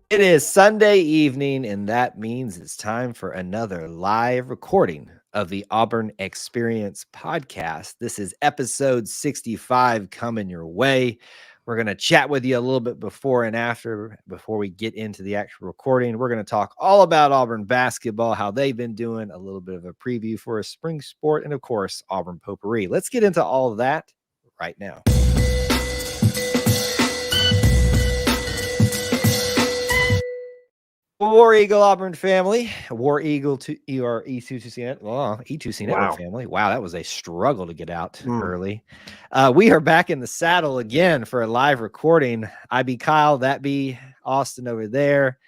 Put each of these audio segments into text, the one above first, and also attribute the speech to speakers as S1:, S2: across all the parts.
S1: It is Sunday evening, and that means it's time for another live recording of the Auburn Experience podcast. This is episode 65 coming your way. We're going to chat with you a little bit before and after, before we get into the actual recording. We're going to talk all about Auburn basketball, how they've been doing, a little bit of a preview for a spring sport, and of course, Auburn potpourri. Let's get into all of that right now. War Eagle Auburn family, War Eagle to your E2C Network family. Wow, that was a struggle to get out early. We are back in the saddle again for a live recording. I be Kyle, that be Austin over there.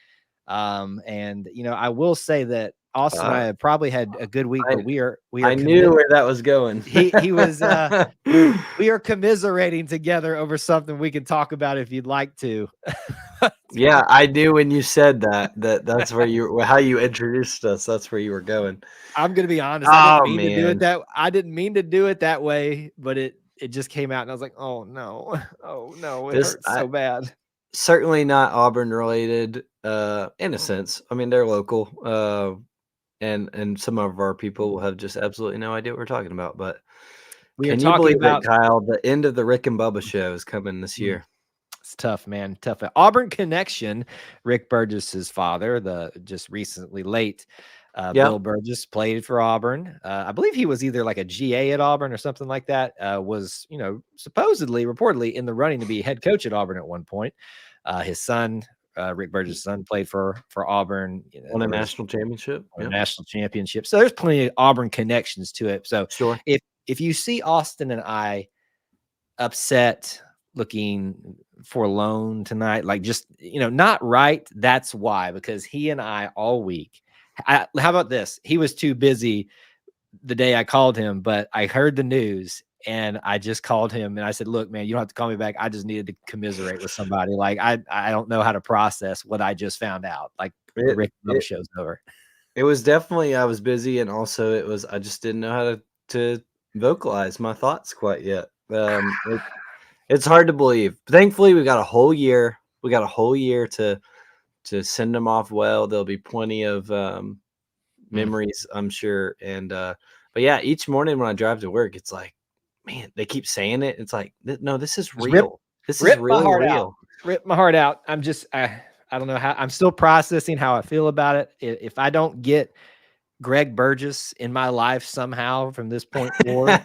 S1: And I will say that Austin and I have probably had a good week, but we are.
S2: I knew where that was going.
S1: He was. We are commiserating together over something we can talk about if you'd like to.
S2: Yeah, I knew when you said that's where how you introduced us. That's where you were going.
S1: I'm gonna be honest. I didn't mean to do it that way, but it just came out, and I was like, oh no, it hurts so bad.
S2: Certainly not Auburn related, in a sense. I mean, they're local, and some of our people will have just absolutely no idea what we're talking about. But can you believe that, Kyle? The end of the Rick and Bubba show is coming this year.
S1: It's tough, man. Tough. Auburn connection. Rick Burgess's father, the just recently late Bill Burgess, played for Auburn. I believe he was either like a GA at Auburn or something like that. Was supposedly, reportedly in the running to be head coach at Auburn at one point. His son, Rick Burgess' son, played for Auburn.
S2: Won a national championship.
S1: National championship. So there's plenty of Auburn connections to it. So
S2: sure.
S1: If you see Austin and I upset, looking forlorn tonight, like just not right, that's why, because he and I all week. How about this? He was too busy the day I called him, but I heard the news and I just called him and I said, look, man, you don't have to call me back. I just needed to commiserate with somebody. Like I don't know how to process what I just found out. Like the Rick show's over.
S2: It was definitely, I was busy, and also I just didn't know how to vocalize my thoughts quite yet. It's hard to believe. Thankfully, we got a whole year. We got a whole year to send them off well. There'll be plenty of memories, I'm sure. And but yeah, each morning when I drive to work, it's like, man, they keep saying it. It's like, no, this is real. This is really real.
S1: Rip my heart out. I'm just, I don't know how. I'm still processing how I feel about it. If I don't get Greg Burgess in my life somehow from this point forward,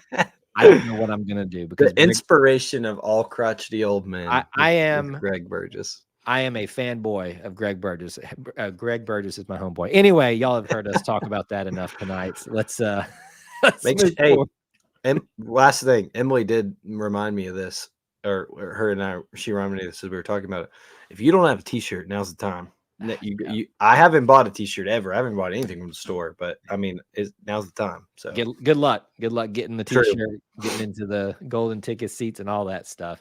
S1: I don't know what I'm going to do, because
S2: the inspiration of all crotchety old men.
S1: I am
S2: Greg Burgess.
S1: I am a fanboy of Greg Burgess. Greg Burgess is my homeboy. Anyway, y'all have heard us talk about that enough tonight. Let's
S2: and last thing, Emily did remind me of this, or her and I, she reminded me of this as we were talking about it. If you don't have a t-shirt, now's the time. I haven't bought a t-shirt ever. I haven't bought anything from the store, but I mean, now's the time. So
S1: good luck getting the t-shirt, getting into the golden ticket seats and all that stuff.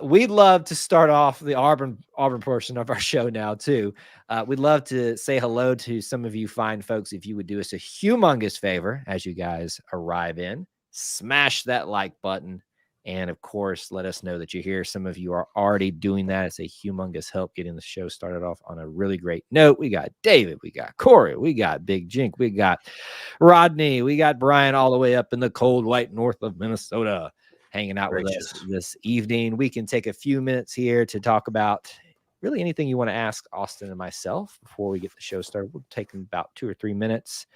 S1: We'd love to start off the Auburn portion of our show now too. We'd love to say hello to some of you fine folks. If you would do us a humongous favor as you guys arrive in, smash that like button. And of course, let us know that you're here. Some of you are already doing that. It's a humongous help getting the show started off on a really great note. We got David, we got Corey, we got Big Jink, we got Rodney, we got Brian all the way up in the cold white north of Minnesota hanging out with us this evening. We can take a few minutes here to talk about really anything you want to ask Austin and myself before we get the show started. We'll take about 2 or 3 minutes.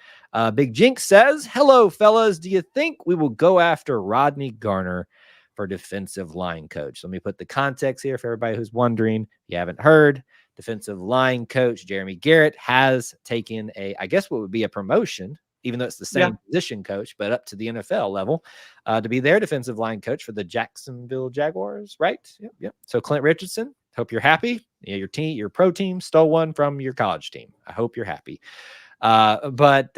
S1: Big Jink says, hello, fellas. Do you think we will go after Rodney Garner for defensive line coach? Let me put the context here for everybody who's wondering. If you haven't heard, defensive line coach Jeremy Garrett has taken I guess what would be a promotion, even though it's the same position coach, but up to the NFL level, to be their defensive line coach for the Jacksonville Jaguars, right? Yep. So Clint Richardson, hope you're happy. Yeah, your pro team stole one from your college team. I hope you're happy. But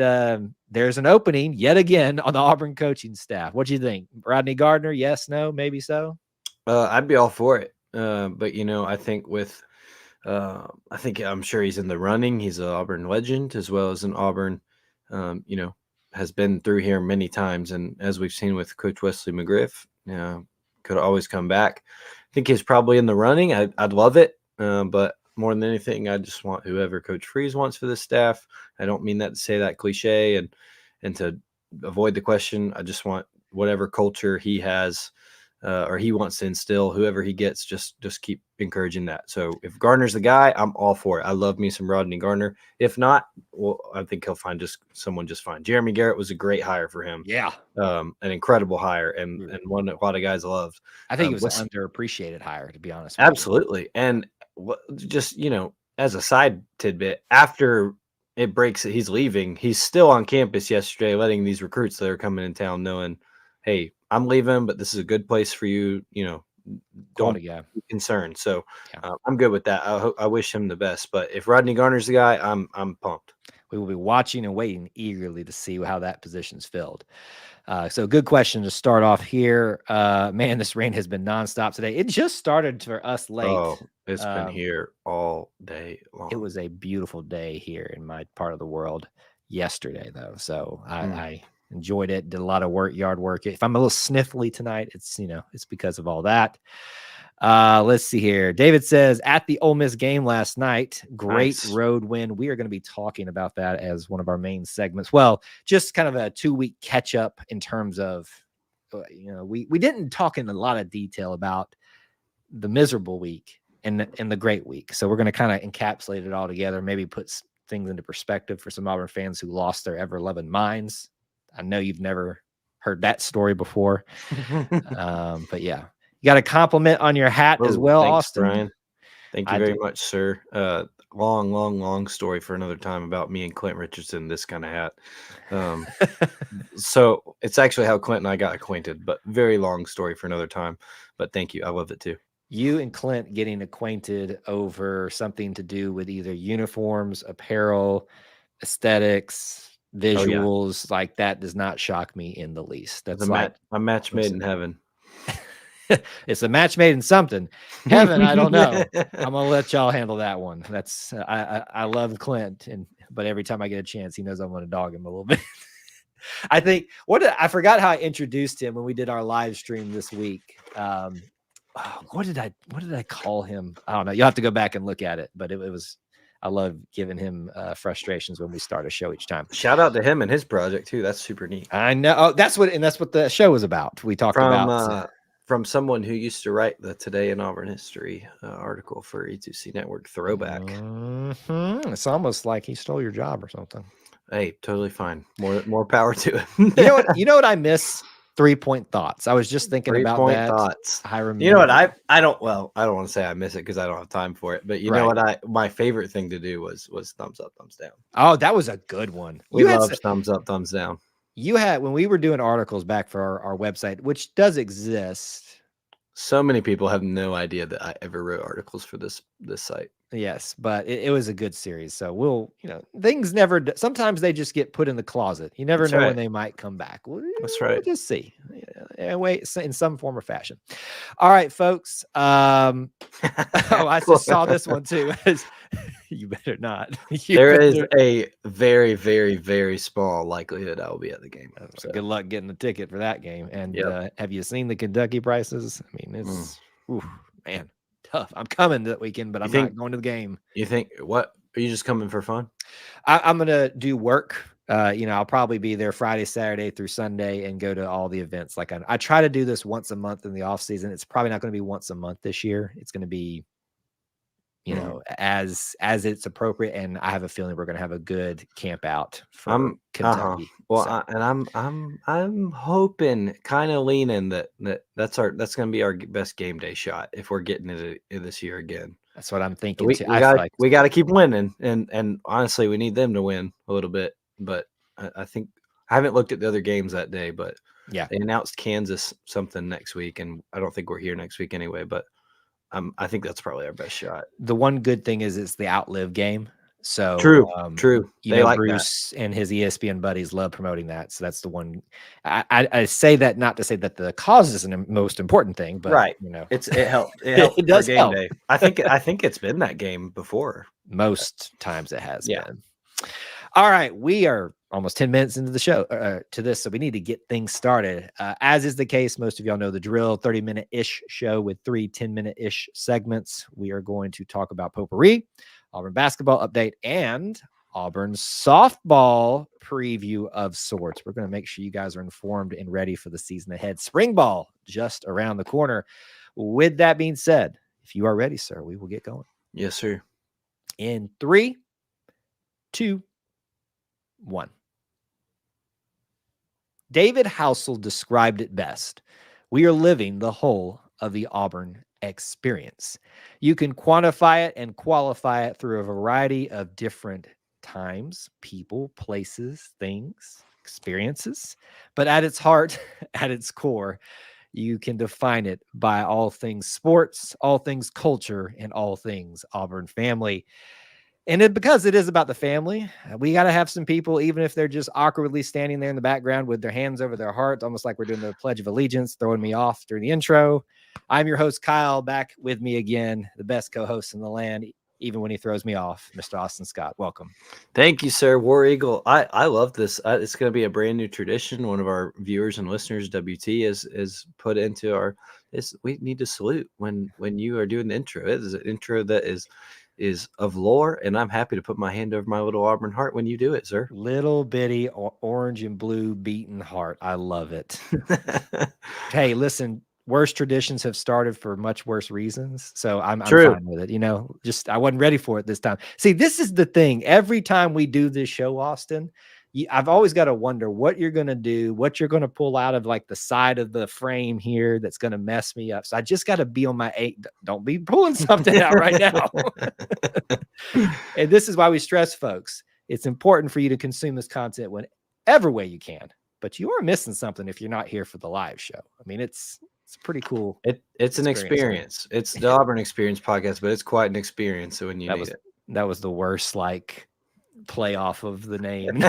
S1: there's an opening yet again on the Auburn coaching staff. What do you think? Rodney Gardner? Yes, no, maybe so.
S2: I'd be all for it. But I think I'm sure he's in the running. He's an Auburn legend, as well as an Auburn, has been through here many times. And as we've seen with Coach Wesley McGriff, could always come back. I think he's probably in the running. I'd love it. But more than anything, I just want whoever Coach Freeze wants for this staff. I don't mean that to say that cliche and to avoid the question. I just want whatever culture he has or he wants to instill, whoever he gets, just keep encouraging that. So if Gardner's the guy, I'm all for it. I love me some Rodney Gardner. If not, well, I think he'll find someone just fine. Jeremy Garrett was a great hire for him.
S1: Yeah.
S2: An incredible hire and one that a lot of guys loved.
S1: I think it was an underappreciated hire, to be honest with
S2: absolutely. And just, as a side tidbit, after it breaks that he's leaving, he's still on campus yesterday, letting these recruits that are coming in town knowing, hey, I'm leaving, but this is a good place for you. Don't be concerned. So I'm good with that. I wish him the best. But if Rodney Garner's the guy, I'm pumped.
S1: We will be watching and waiting eagerly to see how that position's filled. So good question to start off here. Man, this rain has been nonstop today. It just started for us late.
S2: Oh, it's been here all day long.
S1: It was a beautiful day here in my part of the world yesterday, though. So I enjoyed it. Did a lot of yard work. If I'm a little sniffly tonight, it's because of all that. Let's see here. David says, at the Ole Miss game last night, great road win. We are going to be talking about that as one of our main segments. Well, just kind of a 2-week catch up in terms of, we didn't talk in a lot of detail about the miserable week and the great week. So we're going to kind of encapsulate it all together, maybe put things into perspective for some Auburn fans who lost their ever-loving minds. I know you've never heard that story before. But yeah. You got a compliment on your hat as well,
S2: thanks,
S1: Austin.
S2: Brian. Thank you very much, sir. Long story for another time about me and Clint Richardson, this kind of hat. So it's actually how Clint and I got acquainted, but very long story for another time. But thank you. I love it too.
S1: You and Clint getting acquainted over something to do with either uniforms, apparel, aesthetics, visuals, like that does not shock me in the least. That's
S2: a match made in heaven.
S1: It's a match made in something. Heaven, I don't know. I'm gonna let y'all handle that one. That's I love Clint, but every time I get a chance, he knows I'm gonna dog him a little bit. I think I forgot how I introduced him when we did our live stream this week. What did I call him? I don't know. You'll have to go back and look at it, but it was. I love giving him frustrations when we start a show each time.
S2: Shout out to him and his project too. That's super neat.
S1: I know. Oh, that's what the show was about. We talked about.
S2: From someone who used to write the Today in Auburn History article for E2C Network, Throwback.
S1: It's almost like he stole your job or something.
S2: Hey, totally fine. More power to it.
S1: You know what I miss? 3-point thoughts. I was just thinking about that.
S2: 3-point thoughts.
S1: I remember.
S2: You know what? I don't want to say I miss it because I don't have time for it. But you know what? My favorite thing to do was thumbs up, thumbs down.
S1: Oh, that was a good one.
S2: We love thumbs up, thumbs down.
S1: You had, when we were doing articles back for our website, which does exist.
S2: So many people have no idea that I ever wrote articles for this site.
S1: Yes, but it was a good series. So things never, sometimes they just get put in the closet. You never know when they might come back.
S2: That's right.
S1: We'll just see. Wait, in some form or fashion. All right, folks. I just saw this one too. You better not.
S2: There is a very, very, very small likelihood I will be at the game.
S1: So good luck getting the ticket for that game. And have you seen the Kentucky prices? I mean, it's man, tough. I'm coming that weekend, but I'm not going to the game.
S2: You think what? Are you just coming for fun?
S1: I'm gonna do work. I'll probably be there Friday, Saturday through Sunday and go to all the events. Like I try to do this once a month in the off season. It's probably not going to be once a month this year. It's going to be as it's appropriate, and I have a feeling we're going to have a good camp out for Kentucky.
S2: Well, and I'm hoping, kind of leaning that's going to be our best game day shot if we're getting it this year again.
S1: That's what I'm thinking.
S2: We got to keep winning, and honestly, we need them to win a little bit. But I think I haven't looked at the other games that day, but they announced Kansas something next week, and I don't think we're here next week anyway. But I think that's probably our best shot.
S1: The one good thing is it's the Outlive game. So
S2: true.
S1: They like Bruce that. And his ESPN buddies love promoting that. So that's the one. I say that not to say that the cause is the most important thing, but
S2: it helped. It
S1: does help.
S2: Day. I think it's been that game before.
S1: Most times it has been. All right, we are almost 10 minutes into the show to this, so we need to get things started. As is the case, most of y'all know the drill, 30-minute-ish show with 3 10-minute-ish segments. We are going to talk about potpourri, Auburn basketball update, and Auburn softball preview of sorts. We're going to make sure you guys are informed and ready for the season ahead. Spring ball just around the corner. With that being said, if you are ready, sir, we will get going.
S2: Yes, sir.
S1: In 3, 2, 1. David Housel described it best. We are living the whole of the Auburn experience. You can quantify it and qualify it through a variety of different times, people, places, things, experiences. But at its heart, at its core, you can define it by all things sports, all things culture, and all things Auburn family. And because it is about the family, we got to have some people, even if they're just awkwardly standing there in the background with their hands over their heart, almost like we're doing the Pledge of Allegiance, throwing me off during the intro. I'm your host, Kyle, back with me again, the best co-host in the land, even when he throws me off, Mr. Austin Scott. Welcome.
S2: Thank you, sir. War Eagle. I love this. It's going to be a brand new tradition. One of our viewers and listeners, WT, is put into our. We need to salute when you are doing the intro. It is an intro that is of lore, and I'm happy to put my hand over my little Auburn heart when you do it, sir.
S1: Little bitty orange and blue beaten heart. I love it. Hey, listen, worse traditions have started for much worse reasons. So I'm fine with it. You know, just I wasn't ready for it this time. See, this is the thing. Every time we do this show, Austin, I've always got to wonder what you're going to do, what you're going to pull out of like the side of the frame here that's going to mess me up. So I just got to be on my 8. Don't be pulling something out right now. And this is why we stress, folks. It's important for you to consume this content whenever way you can. But you are missing something if you're not here for the live show. I mean, it's pretty cool.
S2: It's an experience. It's the Auburn Experience podcast, but it's quite an experience. So when you need it.
S1: That was the worst, like, play off of the name.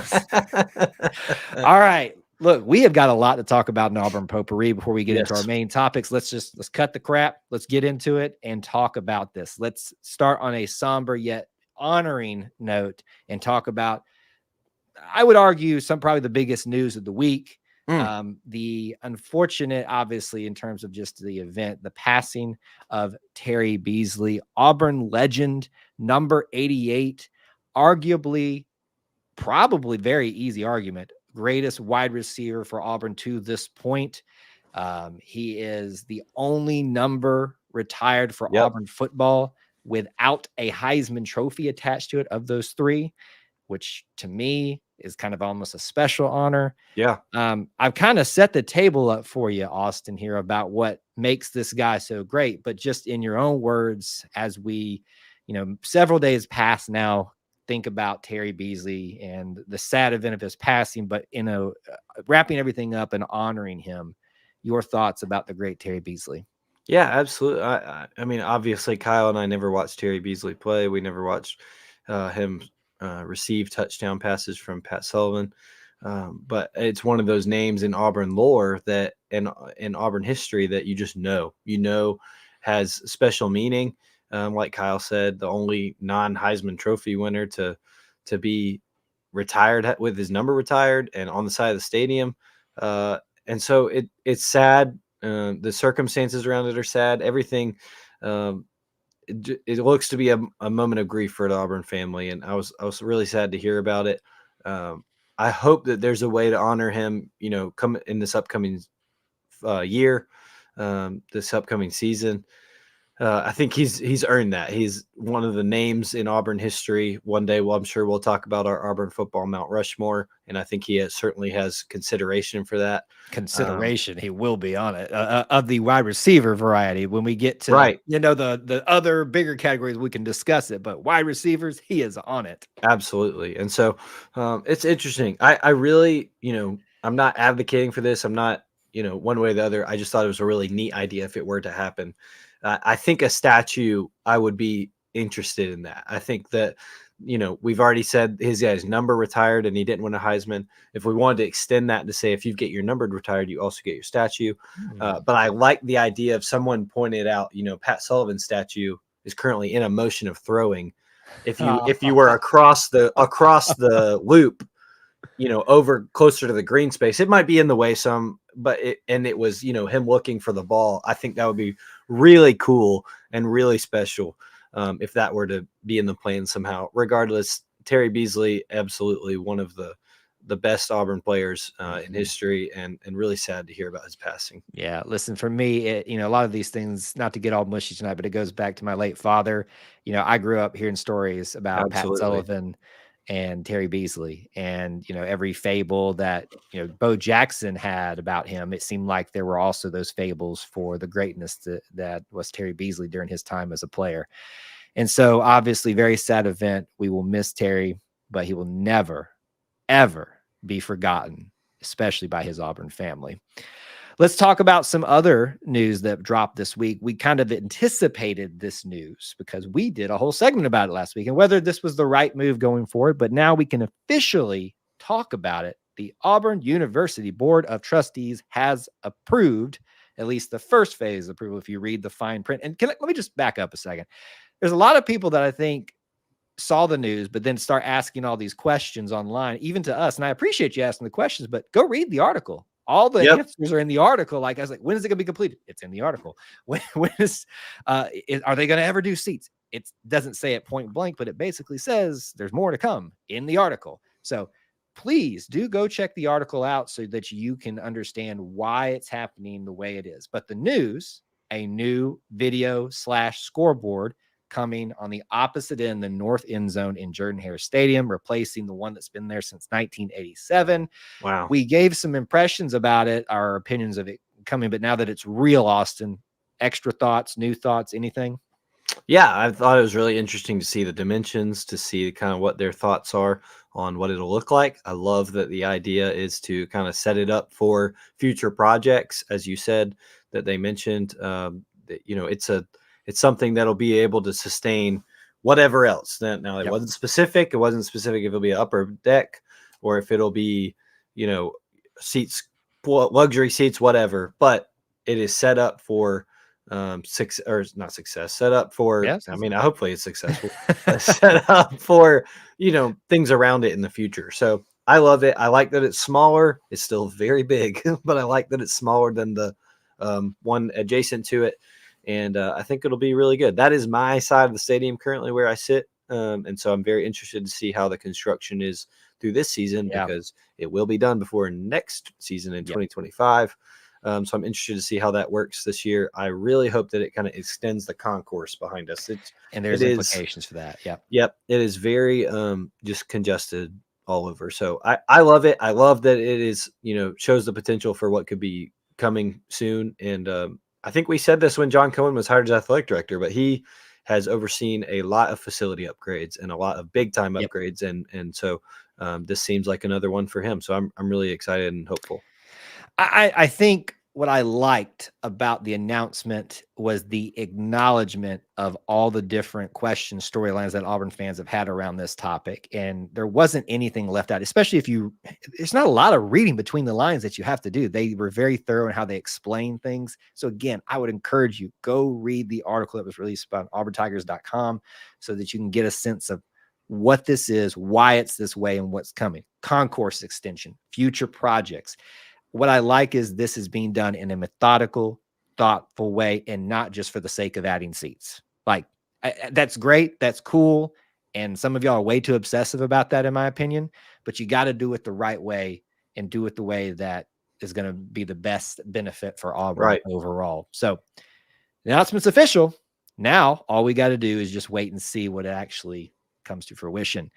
S1: All right. Look, we have got a lot to talk about in Auburn potpourri before we get into our main topics. Let's cut the crap. Let's get into it and talk about this. Let's start on a somber yet honoring note and talk about, I would argue, probably the biggest news of the week. The unfortunate, obviously, in terms of just the event, the passing of Terry Beasley, Auburn legend, number 88, arguably, probably very easy argument, greatest wide receiver for Auburn to this point. He is the only number retired for Auburn football without a Heisman Trophy attached to it of those 3, which to me is kind of almost a special honor.
S2: Yeah.
S1: I've kind of set the table up for you, Austin, here about what makes this guy so great, but just in your own words, as we, several days past now, think about Terry Beasley and the sad event of his passing, but wrapping everything up and honoring him, your thoughts about the great Terry Beasley.
S2: Yeah, absolutely. I mean, obviously, Kyle and I never watched Terry Beasley play. We never watched him receive touchdown passes from Pat Sullivan. But it's one of those names in Auburn lore that in Auburn history that you just know has special meaning. Like Kyle said, the only non-Heisman Trophy winner to be retired with his number retired and on the side of the stadium. And so it's sad. The circumstances around it are sad. Everything. It looks to be a moment of grief for the Auburn family, and I was really sad to hear about it. I hope that there's a way to honor him, come in this upcoming year, this upcoming season. I think he's earned that. He's one of the names in Auburn history. One day, I'm sure we'll talk about our Auburn football Mount Rushmore, and I think he certainly has consideration for that.
S1: He will be on it of the wide receiver variety. When we get to the other bigger categories, we can discuss it. But wide receivers, he is on it.
S2: Absolutely, and so it's interesting. I really, I'm not advocating for this. I'm not, one way or the other. I just thought it was a really neat idea if it were to happen. I think a statue, I would be interested in that. I think that, we've already said his guy's number retired and he didn't win a Heisman. If we wanted to extend that to say, if you get your numbered retired, you also get your statue. But I like the idea of someone pointed out, Pat Sullivan's statue is currently in a motion of throwing. if you were across the loop, over closer to the green space, it might be in the way some, but it was, him looking for the ball. I think that would be really cool and really special if that were to be in the plan somehow. Regardless, Terry Beasley, absolutely one of the best Auburn players in history, and really sad to hear about his passing.
S1: Yeah, listen, for me, a lot of these things, not to get all mushy tonight, but it goes back to my late father. I grew up hearing stories about Pat
S2: Absolutely.
S1: Sullivan and Terry Beasley, and every fable that Bo Jackson had about him. It seemed like there were also those fables for the greatness that was Terry Beasley during his time as a player. And so, obviously, very sad event. We will miss Terry, but he will never, ever be forgotten, especially by his Auburn family. Let's talk about some other news that dropped this week. We kind of anticipated this news because we did a whole segment about it last week and whether this was the right move going forward, but now we can officially talk about it. The Auburn University Board of Trustees has approved at least the first phase of approval if you read the fine print. And let me just back up a second. There's a lot of people that I think saw the news, but then start asking all these questions online, even to us. And I appreciate you asking the questions, but go read the article. All the answers are in the article. Like I was like, when is it going to be completed? It's in the article. When is are they going to ever do seats? It doesn't say it point blank, but it basically says there's more to come in the article. So please do go check the article out so that you can understand why it's happening the way it is. But the news, a new video / scoreboard coming on the opposite end, the north end zone in Jordan-Hare Stadium, replacing the one that's been there since 1987.
S2: Wow.
S1: We gave some impressions about it, our opinions of it coming, but now that it's real, Austin, extra thoughts, new thoughts, anything?
S2: Yeah, I thought it was really interesting to see the dimensions, to see kind of what their thoughts are on what it'll look like. I love that the idea is to kind of set it up for future projects, as you said, that they mentioned. It's something that'll be able to sustain whatever else. Now it wasn't specific. It wasn't specific if it'll be an upper deck or if it'll be, seats, luxury seats, whatever. But it is set up for set up for, hopefully it's successful, set up for, things around it in the future. So I love it. I like that it's smaller. It's still very big, but I like that it's smaller than the one adjacent to it. And I think it'll be really good. That is my side of the stadium currently where I sit. And so I'm very interested to see how the construction is through this season because it will be done before next season in 2025. So I'm interested to see how that works this year. I really hope that it kind of extends the concourse behind us.
S1: And there's implications for that.
S2: Yep. It is very just congested all over. So I love it. I love that it is, shows the potential for what could be coming soon. And I think we said this when John Cohen was hired as athletic director, but he has overseen a lot of facility upgrades and a lot of big time upgrades. And so this seems like another one for him. So I'm really excited and hopeful.
S1: I think what I liked about the announcement was the acknowledgement of all the different questions, storylines that Auburn fans have had around this topic. And there wasn't anything left out, especially there's not a lot of reading between the lines that you have to do. They were very thorough in how they explain things. So again, I would encourage you, go read the article that was released on auburntigers.com so that you can get a sense of what this is, why it's this way, and what's coming. Concourse extension, future projects. What I like is this is being done in a methodical, thoughtful way and not just for the sake of adding seats. Like, that's great. That's cool. And some of y'all are way too obsessive about that, in my opinion. But you got to do it the right way and do it the way that is going to be the best benefit for Auburn overall. So the announcement's official. Now, all we got to do is just wait and see what actually comes to fruition.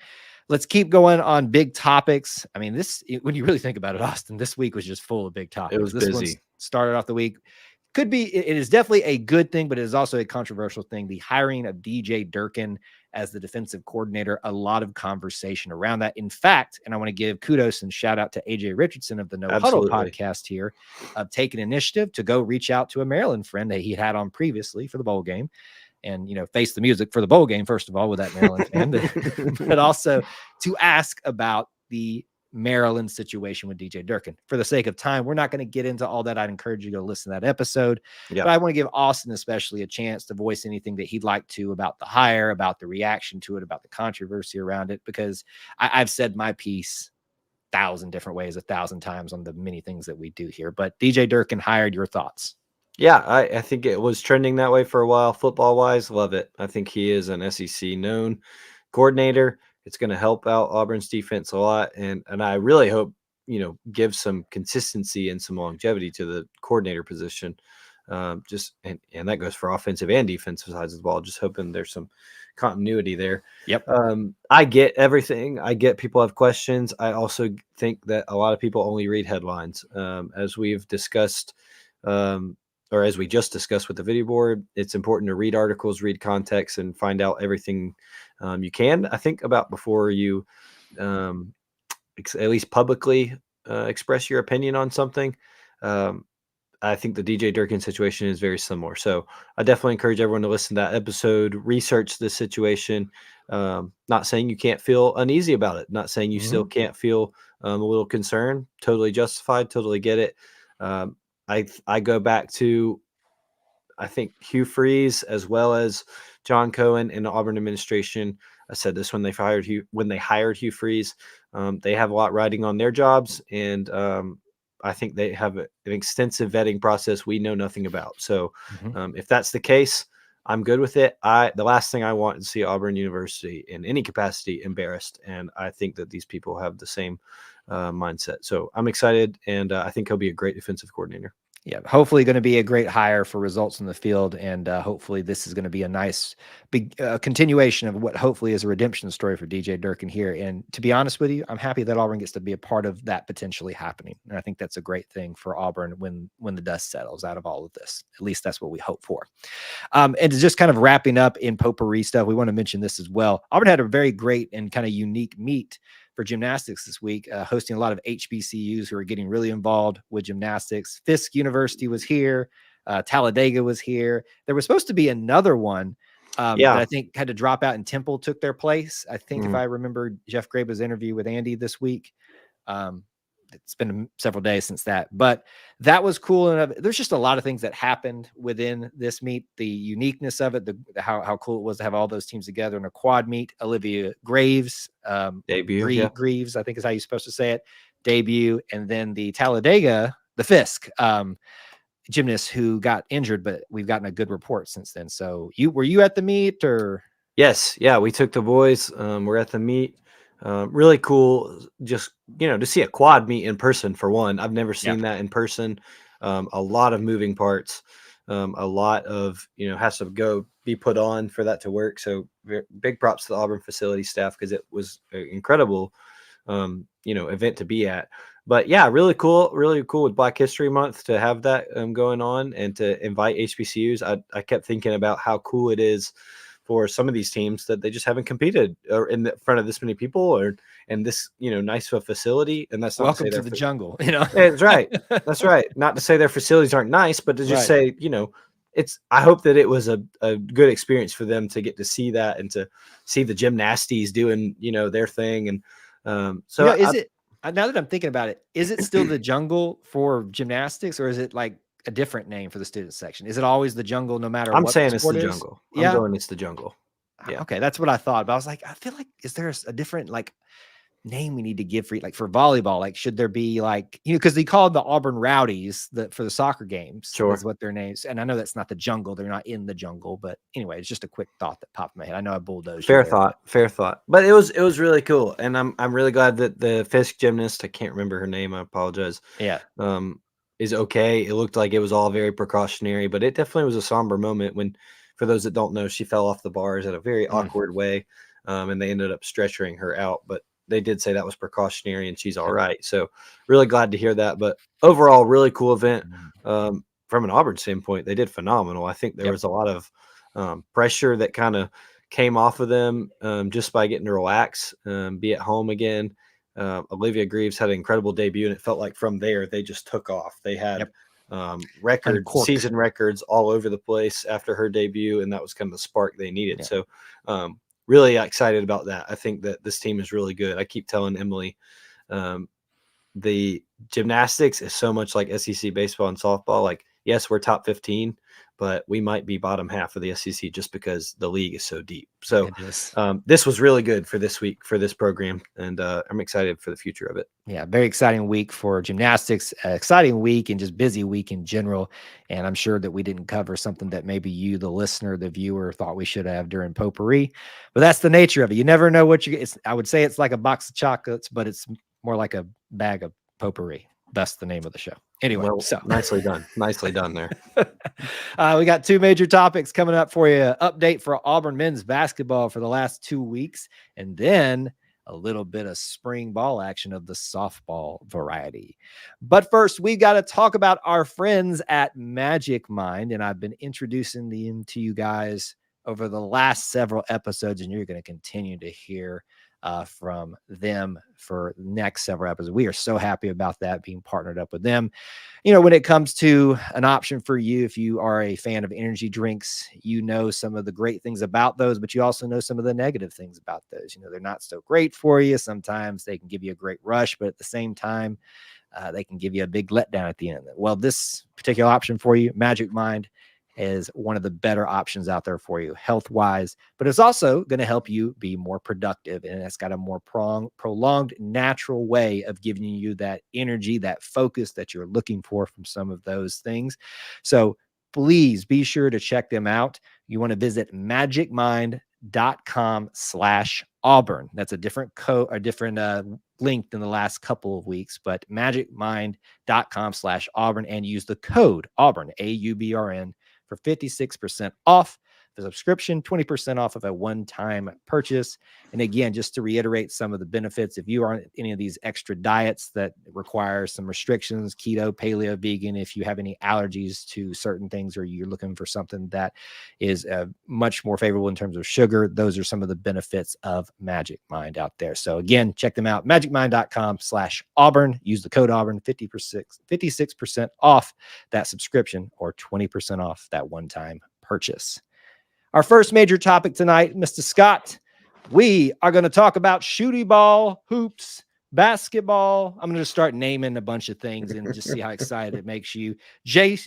S1: Let's keep going on big topics. I mean, when you really think about it, Austin, this week was just full of big topics.
S2: It was
S1: busy.
S2: One
S1: started off the week. It is definitely a good thing, but it is also a controversial thing. The hiring of DJ Durkin as the defensive coordinator, a lot of conversation around that. In fact, and I want to give kudos and shout out to AJ Richardson of the No Huddle podcast here of taking initiative to go reach out to a Maryland friend that he had on previously for the bowl game. And, face the music for the bowl game, first of all, with that Maryland fan, but also to ask about the Maryland situation with DJ Durkin. For the sake of time, we're not going to get into all that. I'd encourage you to listen to that episode.
S2: Yeah.
S1: But I want to give Austin especially a chance to voice anything that he'd like to about the hire, about the reaction to it, about the controversy around it, because I've said my piece 1,000 different ways, 1,000 times on the many things that we do here. But DJ Durkin hired, your thoughts?
S2: Yeah, I think it was trending that way for a while, football-wise. Love it. I think he is an SEC-known coordinator. It's going to help out Auburn's defense a lot, and I really hope, give some consistency and some longevity to the coordinator position. And that goes for offensive and defensive sides of the ball. Just hoping there's some continuity there.
S1: Yep.
S2: I get everything. I get people have questions. I also think that a lot of people only read headlines. As we've discussed, or as we just discussed with the video board, it's important to read articles, read context, and find out everything you can, I think, about before you at least publicly express your opinion on something. I think the DJ Durkin situation is very similar. So I definitely encourage everyone to listen to that episode, research the situation. Not saying you can't feel uneasy about it. Not saying you still can't feel a little concerned. Totally justified. Totally get it. I go back to, I think, Hugh Freeze as well as John Cohen and the Auburn administration. I said this when they hired Hugh Freeze. They have a lot riding on their jobs, and I think they have an extensive vetting process we know nothing about. So if that's the case, I'm good with it. The last thing I want is to see Auburn University in any capacity embarrassed, and I think that these people have the same mindset. So I'm excited, and I think he'll be a great defensive coordinator.
S1: Yeah, hopefully going to be a great hire for results in the field, and hopefully this is going to be a nice big continuation of what hopefully is a redemption story for DJ Durkin here. And to be honest with you, I'm happy that Auburn gets to be a part of that potentially happening, and I think that's a great thing for Auburn when the dust settles out of all of this. At least that's what we hope for. And to just kind of wrapping up in potpourri stuff, we want to mention this as well. Auburn had a very great and kind of unique meet for gymnastics this week, hosting a lot of HBCUs who are getting really involved with gymnastics. Fisk University was here. Talladega was here. There was supposed to be another one that I think had to drop out, and Temple took their place. I think if I remember Jeff Grabe's interview with Andy this week, it's been several days since that, but that was cool. And there's just a lot of things that happened within this meet, the uniqueness of it, how cool it was to have all those teams together in a quad meet. Olivia Graves,
S2: debut,
S1: Greaves, I think is how you're supposed to say it, debut. And then the Talladega, the Fisk gymnast who got injured, but we've gotten a good report since then. So were you at the meet or?
S2: Yes. Yeah. We took the boys. We're at the meet. Really cool, just to see a quad meet in person for one. I've never seen that in person. A lot of moving parts, a lot of has to be put on for that to work. So big props to the Auburn facility staff, because it was an incredible event to be at. But yeah, really cool with Black History Month to have that going on, and to invite HBCUs. I kept thinking about how cool it is for some of these teams that they just haven't competed in front of this many people, or in this nice of a facility. And that's not
S1: welcome to the jungle.
S2: That's right. That's right. Not to say their facilities aren't nice, but to just say I hope that it was a good experience for them to get to see that, and to see the gymnasties doing their thing. And
S1: now that I'm thinking about it, is it still the jungle for gymnastics, or is it like a different name for the student section? Is it always the jungle no matter what?
S2: I'm saying it's the jungle. I'm going it's the jungle.
S1: Yeah. Okay, that's what I thought. But I was like, I feel like, is there a different name we need to give for volleyball? Like, should there be because they called the Auburn Rowdies for the soccer games.
S2: Sure.
S1: Is what their names. And I know that's not the jungle. They're not in the jungle. But anyway, it's just a quick thought that popped in my head. I know I bulldozed.
S2: Fair thought. But it was really cool. And I'm really glad that the Fisk gymnast, I can't remember her name, I apologize.
S1: Yeah.
S2: Is okay. It looked like it was all very precautionary, but it definitely was a somber moment when, for those that don't know, she fell off the bars in a very awkward way, and they ended up stretchering her out. But they did say that was precautionary, and she's all right. So really glad to hear that. But overall, really cool event. From an Auburn standpoint, they did phenomenal. I think there was a lot of pressure that kind of came off of them just by getting to relax, be at home again. Olivia Greaves had an incredible debut, and it felt like from there they just took off. They had season records all over the place after her debut, and that was kind of the spark they needed. So really excited about that. I think that this team is really good. I keep telling Emily The gymnastics is so much like SEC baseball and softball. Like, yes, we're top 15, but we might be bottom half of the SEC just because the league is so deep. So this was really good for this week for this program, and I'm excited for the future of it.
S1: Yeah, very exciting week for gymnastics, exciting week and just busy week in general. And I'm sure that we didn't cover something that maybe you, the listener, the viewer, thought we should have during potpourri. But that's the nature of it. You never know what you get. I would say it's like a box of chocolates, but it's more like a bag of potpourri. That's the name of the show. Anyway,
S2: well,
S1: so
S2: nicely done. Nicely done there.
S1: We got two major topics coming up for you. Update for Auburn men's basketball for the last 2 weeks, and then a little bit of spring ball action of the softball variety. But first, we got to talk about our friends at Magic Mind, and I've been introducing them to you guys over the last several episodes, and you're going to continue to hear from them for the next several episodes. We are so happy about that, being partnered up with them. You know, when it comes to an option for you, if you are a fan of energy drinks, you know some of the great things about those, but you also know some of the negative things about those. You know, they're not so great for you. Sometimes they can give you a great rush, but at the same time, they can give you a big letdown at the end. Well, this particular option for you, Magic Mind, is one of the better options out there for you health-wise, but it's also going to help you be more productive, and it's got a more prolonged, natural way of giving you that energy, that focus that you're looking for from some of those things. So please be sure to check them out. You want to visit magicmind.com/Auburn. That's a different code, a different link than the last couple of weeks, but magicmind.com/Auburn, and use the code Auburn, AUBRN, for 56% off the subscription, 20% off of a one-time purchase. And again, just to reiterate some of the benefits, if you are on any of these extra diets that require some restrictions, keto, paleo, vegan, if you have any allergies to certain things, or you're looking for something that is much more favorable in terms of sugar, those are some of the benefits of Magic Mind out there. So again, check them out, magicmind.com/Auburn. Use the code Auburn, 56% off that subscription, or 20% off that one-time purchase. Our first major topic tonight, Mr. Scott, we are going to talk about shooty ball, hoops, basketball. I'm going to start naming a bunch of things and just see how excited it makes you. Jay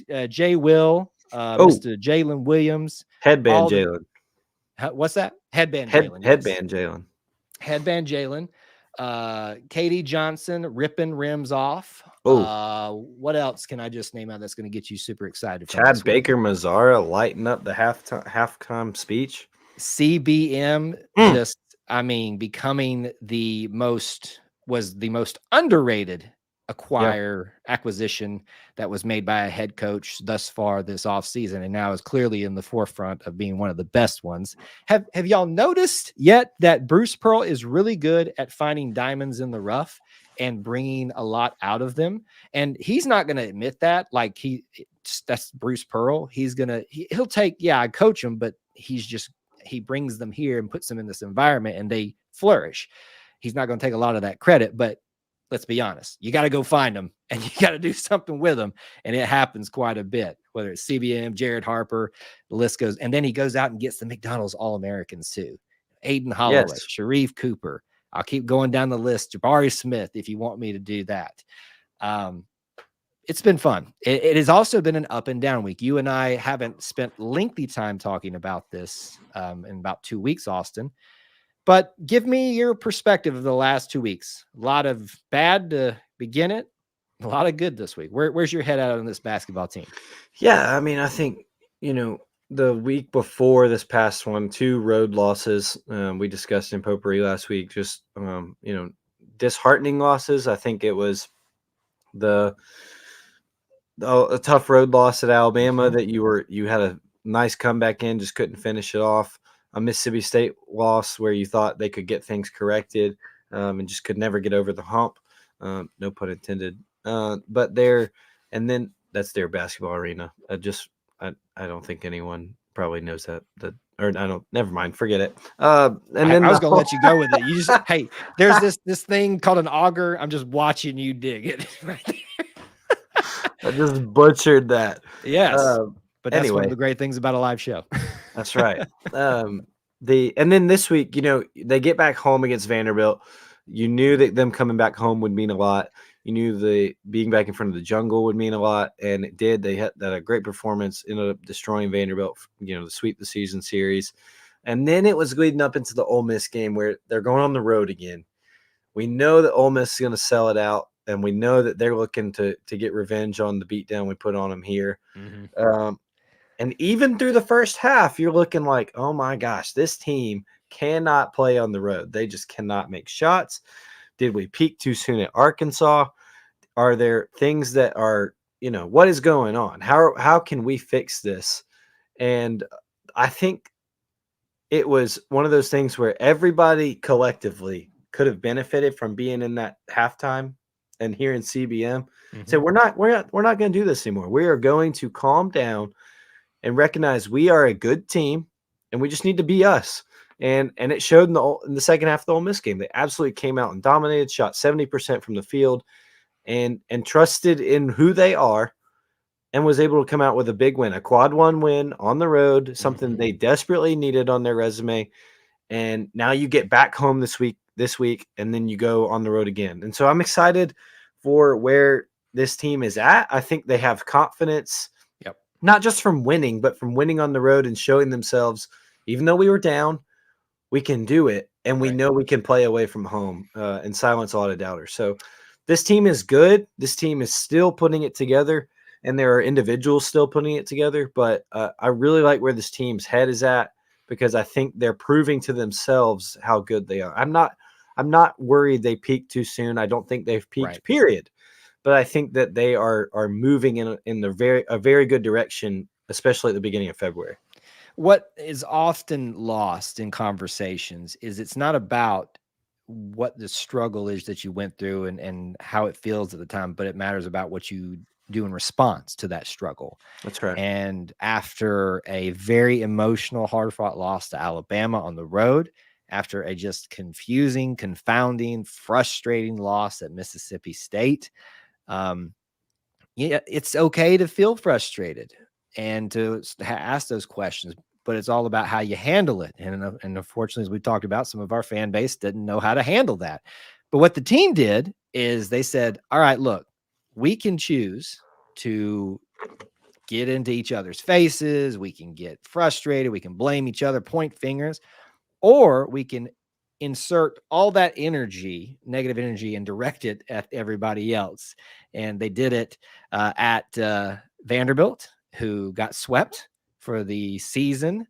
S1: Will, Mr. Jalen Williams.
S2: Headband Jalen.
S1: What's that? Headband Jalen.
S2: Headband Jalen.
S1: Headband Jalen. Katie Johnson ripping rims off. What else can I just name out that's going to get you super excited?
S2: Chad Baker Mazzara lighting up the halftime speech.
S1: CBM just, I mean, becoming the most underrated acquisition that was made by a head coach thus far this offseason, and now is clearly in the forefront of being one of the best ones. Have y'all noticed yet that Bruce Pearl is really good at finding diamonds in the rough and bringing a lot out of them? And he's not going to admit that. Like, that's Bruce Pearl. He'll take, I coach him, but he brings them here and puts them in this environment and they flourish. He's not going to take a lot of that credit, but let's be honest, you got to go find them and you got to do something with them. And it happens quite a bit, whether it's CBM, Jared Harper, the list goes. And then he goes out and gets the McDonald's All-Americans too. Aiden Holloway, Sharif Cooper. I'll keep going down the list. Jabari Smith, if you want me to do that. It's been fun. It has also been an up and down week. You and I haven't spent lengthy time talking about this in about 2 weeks, Austin. But give me your perspective of the last 2 weeks. A lot of bad to begin it, a lot of good this week. Where's your head at on this basketball team?
S2: Yeah, I mean, I think, the week before this past one, 2 road losses we discussed in potpourri last week, just, disheartening losses. I think it was a tough road loss at Alabama that you had a nice comeback in, just couldn't finish it off. A Mississippi State loss where you thought they could get things corrected and just could never get over the hump. No pun intended. But then that's their basketball arena. I don't think anyone probably knows that. Never mind. Forget it. And then
S1: I was going to let you go with it. You just, hey, there's this thing called an auger. I'm just watching you dig it. Right there.
S2: I just butchered that.
S1: Yes. But that's one of the great things about a live show.
S2: That's right. And then this week, they get back home against Vanderbilt. You knew that them coming back home would mean a lot. You knew the being back in front of the jungle would mean a lot, and it did. They had that a great performance, ended up destroying Vanderbilt, to sweep the season series. And then it was leading up into the Ole Miss game where they're going on the road again. We know that Ole Miss is going to sell it out, and we know that they're looking to get revenge on the beatdown we put on them here. And even through the first half, you're looking like, oh my gosh, this team cannot play on the road. They just cannot make shots. Did we peak too soon at Arkansas? Are there things that are, what is going on? How can we fix this? And I think it was one of those things where everybody collectively could have benefited from being in that halftime and hearing CBM say, we're not going to do this anymore. We are going to calm down and recognize we are a good team and we just need to be us. And it showed in the second half of the Ole Miss game. They absolutely came out and dominated, shot 70% from the field, and trusted in who they are, and was able to come out with a big win, a quad one win on the road, something they desperately needed on their resume. And now you get back home this week, and then you go on the road again. And so I'm excited for where this team is at. I think they have confidence, not just from winning, but from winning on the road and showing themselves, even though we were down, we can do it. And we know we can play away from home and silence a lot of doubters. So this team is good. This team is still putting it together, and there are individuals still putting it together. But I really like where this team's head is at, because I think they're proving to themselves how good they are. I'm not worried they peaked too soon. I don't think they've peaked, period. But I think that they are moving in a very good direction, especially at the beginning of February.
S1: What is often lost in conversations is it's not about what the struggle is that you went through and how it feels at the time, but it matters about what you do in response to that struggle.
S2: That's right.
S1: And after a very emotional, hard-fought loss to Alabama on the road, after a just confusing, confounding, frustrating loss at Mississippi State, it's okay to feel frustrated and to ask those questions, but it's all about how you handle it. And unfortunately, as we talked about, some of our fan base didn't know how to handle that. But what the team did is they said, all right, look, we can choose to get into each other's faces. We can get frustrated. We can blame each other, point fingers, or we can insert all that energy, negative energy, and direct it at everybody else. And they did it at Vanderbilt, who got swept for the season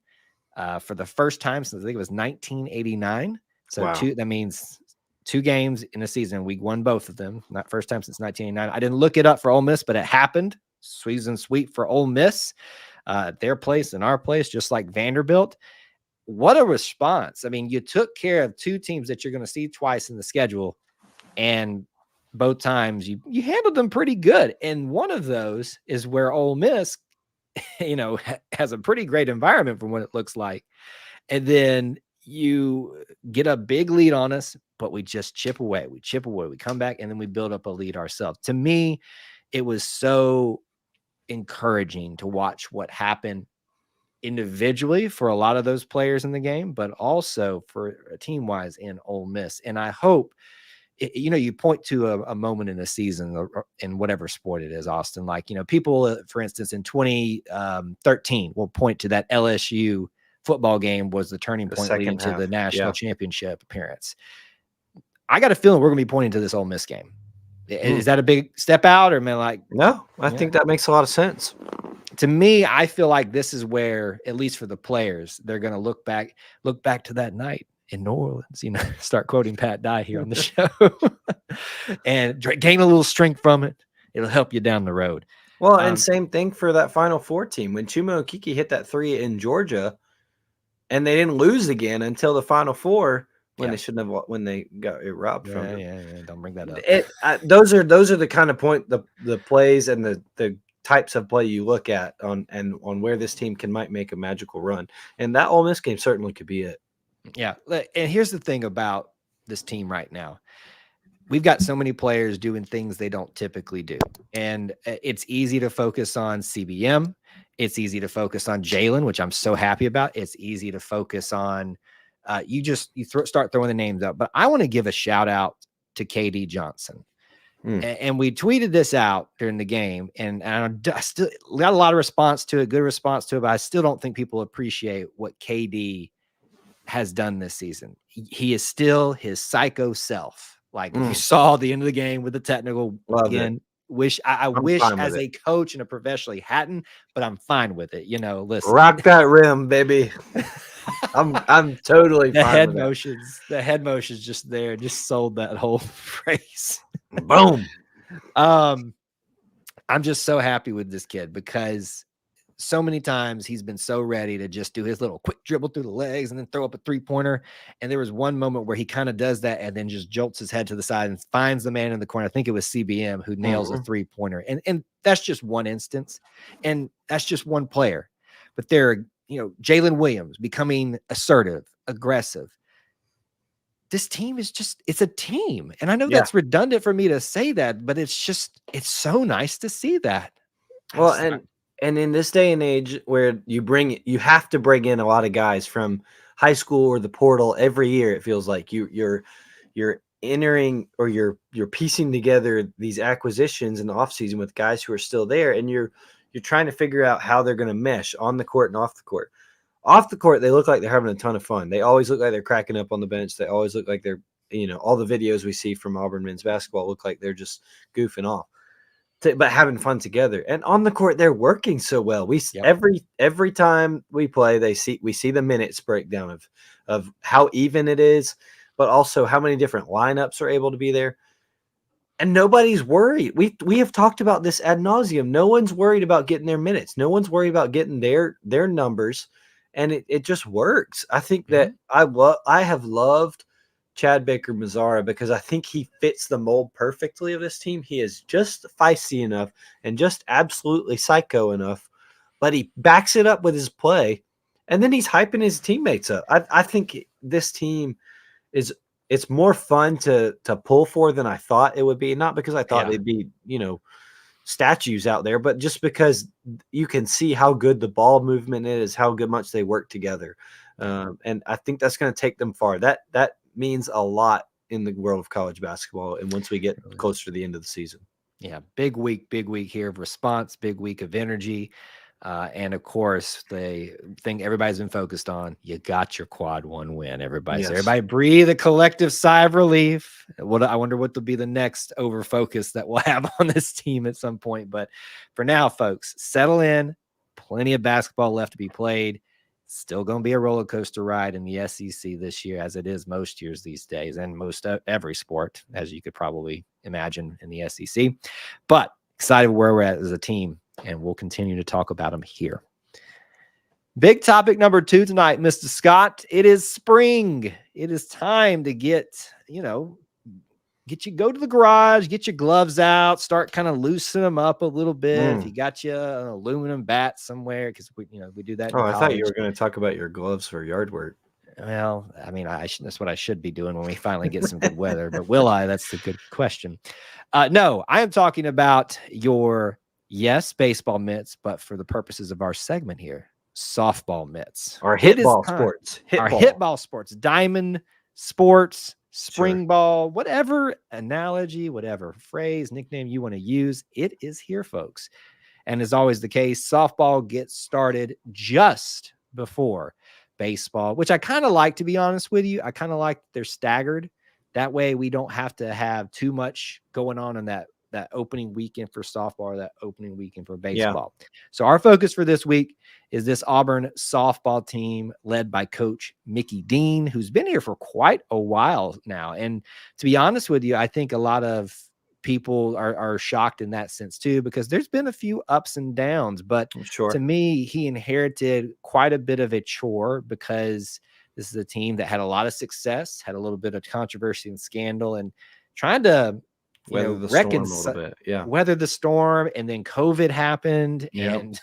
S1: for the first time since I think it was 1989. So that means 2 games in a season. We won both of them. Not first time since 1989. I didn't look it up for Ole Miss, but it happened. Season sweep for Ole Miss, their place and our place, just like Vanderbilt. What a response. I mean, you took care of 2 teams that you're going to see twice in the schedule, and both times you handled them pretty good. And one of those is where Ole Miss, has a pretty great environment from what it looks like. And then you get a big lead on us, but we just chip away. We come back, and then we build up a lead ourselves. To me, it was so encouraging to watch what happened individually for a lot of those players in the game, but also for team-wise in Ole Miss. And I hope, you point to a moment in a season or in whatever sport it is, Austin, like, people, for instance, in 2013 will point to that LSU football game was the turning point leading to the national championship appearance. I got a feeling we're going to be pointing to this Ole Miss game. Is that a big step out, or
S2: no? I think that makes a lot of sense.
S1: To me, I feel like this is where, at least for the players, they're going to look back to that night in New Orleans, start quoting Pat Dye here on the show and gain a little strength from it. It'll help you down the road.
S2: Well, and same thing for that Final Four team. When Chuma Okeke hit that 3 in Georgia, and they didn't lose again until the Final Four, when they shouldn't have, when they got it robbed from it.
S1: Yeah. Don't bring that up.
S2: Those are the kind of the plays and the types of play you look at on where this team might make a magical run. And that Ole Miss game certainly could be it.
S1: Yeah. And here's the thing about this team right now. We've got so many players doing things they don't typically do. And it's easy to focus on CBM. It's easy to focus on Jalen, which I'm so happy about. It's easy to focus on start throwing the names out. But I want to give a shout out to KD Johnson. And we tweeted this out during the game, and I still got a lot of response to it, good response to it, but I still don't think people appreciate what KD has done this season. He is still his psycho self. Like if you saw the end of the game with the technical, again, I wish as a coach and a professional he hadn't, but I'm fine with it. Listen,
S2: rock that rim, baby. I'm totally
S1: the
S2: fine
S1: head
S2: with
S1: motions. The head motions just there, just sold that whole phrase.
S2: Boom.
S1: I'm just so happy with this kid because so many times he's been so ready to just do his little quick dribble through the legs and then throw up a 3-pointer. And there was one moment where he kind of does that and then just jolts his head to the side and finds the man in the corner. I think it was CBM who nails a 3-pointer. And that's just one instance. And that's just one player. But there, Jalen Williams becoming assertive, aggressive. This team is it's a team. And I know that's redundant for me to say that, but it's so nice to see that.
S2: Well, and in this day and age where you have to bring in a lot of guys from high school or the portal every year, it feels like you're entering or you're piecing together these acquisitions in the offseason with guys who are still there, and you're trying to figure out how they're going to mesh on the court and off the court. Off the court, they look like they're having a ton of fun. They always look like they're cracking up on the bench. They always look like they're, all the videos we see from Auburn men's basketball look like they're just goofing off. But having fun together, and on the court they're working so well. Every time we play, we see the minutes breakdown of how even it is, but also how many different lineups are able to be there, and nobody's worried. We have talked about this ad nauseum. No one's worried about getting their minutes. No one's worried about getting their numbers, and it just works. I think that I have loved Chad Baker-Mazara because I think he fits the mold perfectly of this team. He is just feisty enough and just absolutely psycho enough, but he backs it up with his play, and then he's hyping his teammates up. I think this team it's more fun to pull for than I thought it would be. Not because I thought they'd be, statues out there, but just because you can see how good the ball movement is, how much they work together. And I think that's going to take them far. That means a lot in the world of college basketball. And once we get closer to the end of the season.
S1: Yeah. Big week here of response, big week of energy. And of course, the thing everybody's been focused on, you got your quad 1 win. Everybody breathe a collective sigh of relief. I wonder what will be the next over focus that we'll have on this team at some point. But for now, folks, settle in. Plenty of basketball left to be played. Still going to be a roller coaster ride in the SEC this year, as it is most years these days, and most every sport, as you could probably imagine in the SEC. But excited where we're at as a team, and we'll continue to talk about them here. Big topic number 2 tonight, Mr. Scott. It is spring. It is time to go to the garage, get your gloves out, start kind of loosen them up a little bit. If you got you an aluminum bat somewhere, because we do that.
S2: I thought you were going to talk about your gloves for yard work.
S1: Well, I mean, that's what I should be doing when we finally get some good weather. But will I? That's the good question. No, I am talking about your baseball mitts, but for the purposes of our segment here, softball mitts.
S2: Our hitball sports.
S1: Hitball sports. Diamond sports. Spring ball, whatever analogy, whatever phrase, nickname you want to use, it is here, folks. And as always the case, softball gets started just before baseball, which I kind of like, to be honest with you. I kind of like they're staggered. That way we don't have to have too much going on in that opening weekend for softball or that opening weekend for baseball. So our focus for this week is this Auburn softball team led by Coach Mickey Dean, who's been here for quite a while now. And to be honest with you, I think a lot of people are shocked in that sense too, because there's been a few ups and downs, but to me, he inherited quite a bit of a chore, because this is a team that had a lot of success, had a little bit of controversy and scandal, and trying to weather the storm, and then COVID happened, and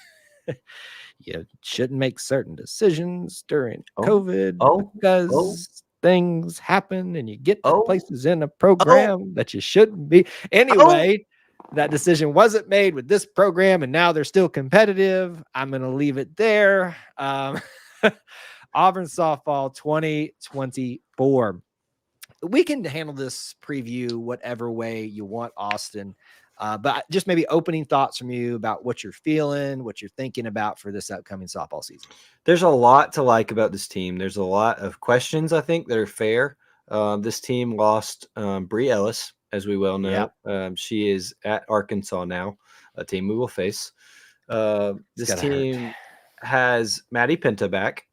S1: you shouldn't make certain decisions during COVID because things happen, and you get to places in a program that you shouldn't be. Anyway, that decision wasn't made with this program, and now they're still competitive. I'm going to leave it there. Auburn softball 2024. We can handle this preview whatever way you want, Austin. But just maybe opening thoughts from you about what you're feeling, what you're thinking about for this upcoming softball season.
S2: There's a lot to like about this team. There's a lot of questions, I think, that are fair. This team lost Bree Ellis, as we well know.
S1: Yep.
S2: She is at Arkansas now, a team we will face. This team has Maddie Pinta back.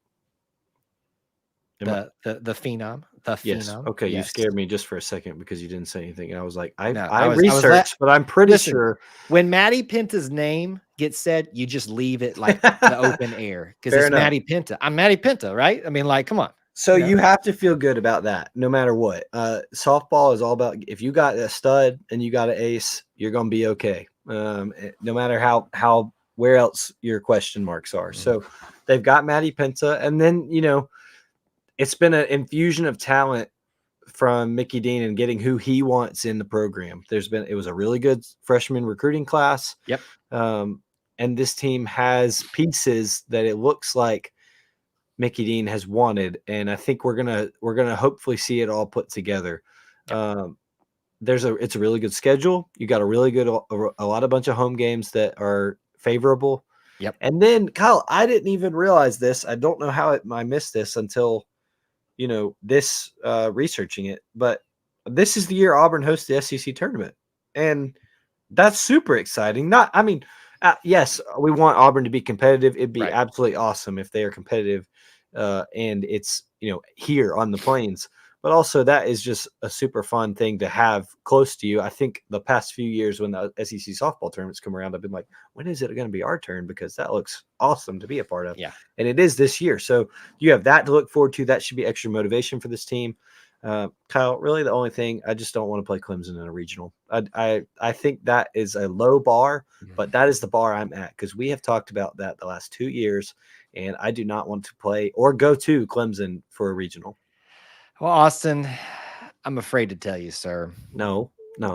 S1: The phenom.
S2: Yes.
S1: Phenom.
S2: Okay.
S1: Yes.
S2: You scared me just for a second because you didn't say anything. And I was like, I
S1: was
S2: researched, but I'm pretty sure
S1: when Maddie Pinta's name gets said, you just leave it like the open air because it's Maddie Pinta. I'm Maddie Pinta, right? I mean, like, come on.
S2: So you have to feel good about that no matter what. Softball is all about if you got a stud and you got an ace, you're going to be okay. No matter how where else your question marks are. So they've got Maddie Pinta, and then, it's been an infusion of talent from Mickey Dean and getting who he wants in the program. It was a really good freshman recruiting class.
S1: Yep.
S2: And this team has pieces that it looks like Mickey Dean has wanted. And I think we're going to hopefully see it all put together. It's a really good schedule. You got a bunch of home games that are favorable.
S1: Yep.
S2: And then Kyle, I didn't even realize this. I don't know how I missed this until this researching it, but this is the year Auburn hosts the SEC tournament, and that's super exciting. Yes, we want Auburn to be competitive. It'd be absolutely awesome if they are competitive, and it's here on the plains. But also that is just a super fun thing to have close to you. I think the past few years when the SEC softball tournaments come around, I've been like, when is it going to be our turn? Because that looks awesome to be a part of.
S1: Yeah.
S2: And it is this year. So you have that to look forward to. That should be extra motivation for this team. Kyle, really the only thing, I just don't want to play Clemson in a regional. I think that is a low bar, but that is the bar I'm at because we have talked about that the last 2 years, and I do not want to play or go to Clemson for a regional.
S1: Well, Austin, I'm afraid to tell you, sir.
S2: No.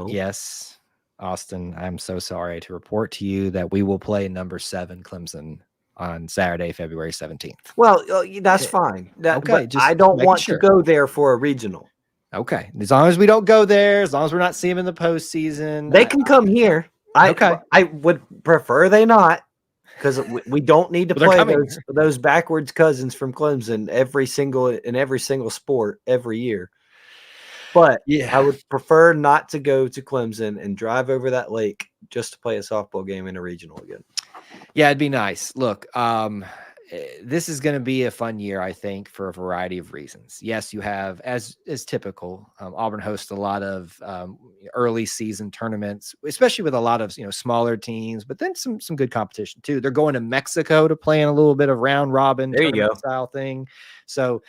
S1: Yes, Austin, I'm so sorry to report to you that we will play number 7 Clemson on Saturday, February 17th.
S2: Well, that's fine.
S1: Okay,
S2: just I don't want to go there for a regional.
S1: Okay, as long as we don't go there, as long as we're not seeing them in the postseason,
S2: they can come here. I would prefer they not. Because we don't need to play those backwards cousins from Clemson every single sport every year. But I would prefer not to go to Clemson and drive over that lake just to play a softball game in a regional again.
S1: Yeah, it'd be nice. Look, this is going to be a fun year, I think, for a variety of reasons. Yes, you have, as is typical, Auburn hosts a lot of early season tournaments, especially with a lot of
S2: smaller
S1: teams, but then some good competition too. They're going to Mexico to play in a little bit of round robin style thing. So,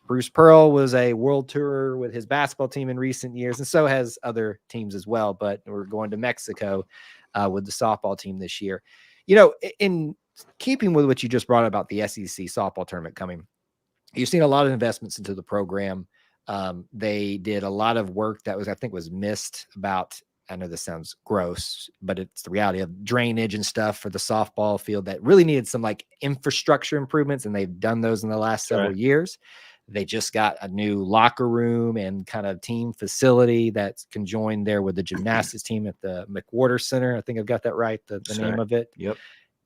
S1: Bruce Pearl was a world tour with his basketball team in recent years, and so has other teams as well. But we're going to Mexico with the softball team this year. In keeping with what you just brought up about the SEC softball tournament coming, you've seen a lot of investments into the program. They did a lot of work that I think was missed about, I know this sounds gross, but it's the reality of drainage and stuff for the softball field that really needed some infrastructure improvements. And they've done those in the last several years. They just got a new locker room and kind of team facility that's conjoined there with the gymnastics team at the McWhorter Center. I think I've got that right, the name of it.
S2: Yep.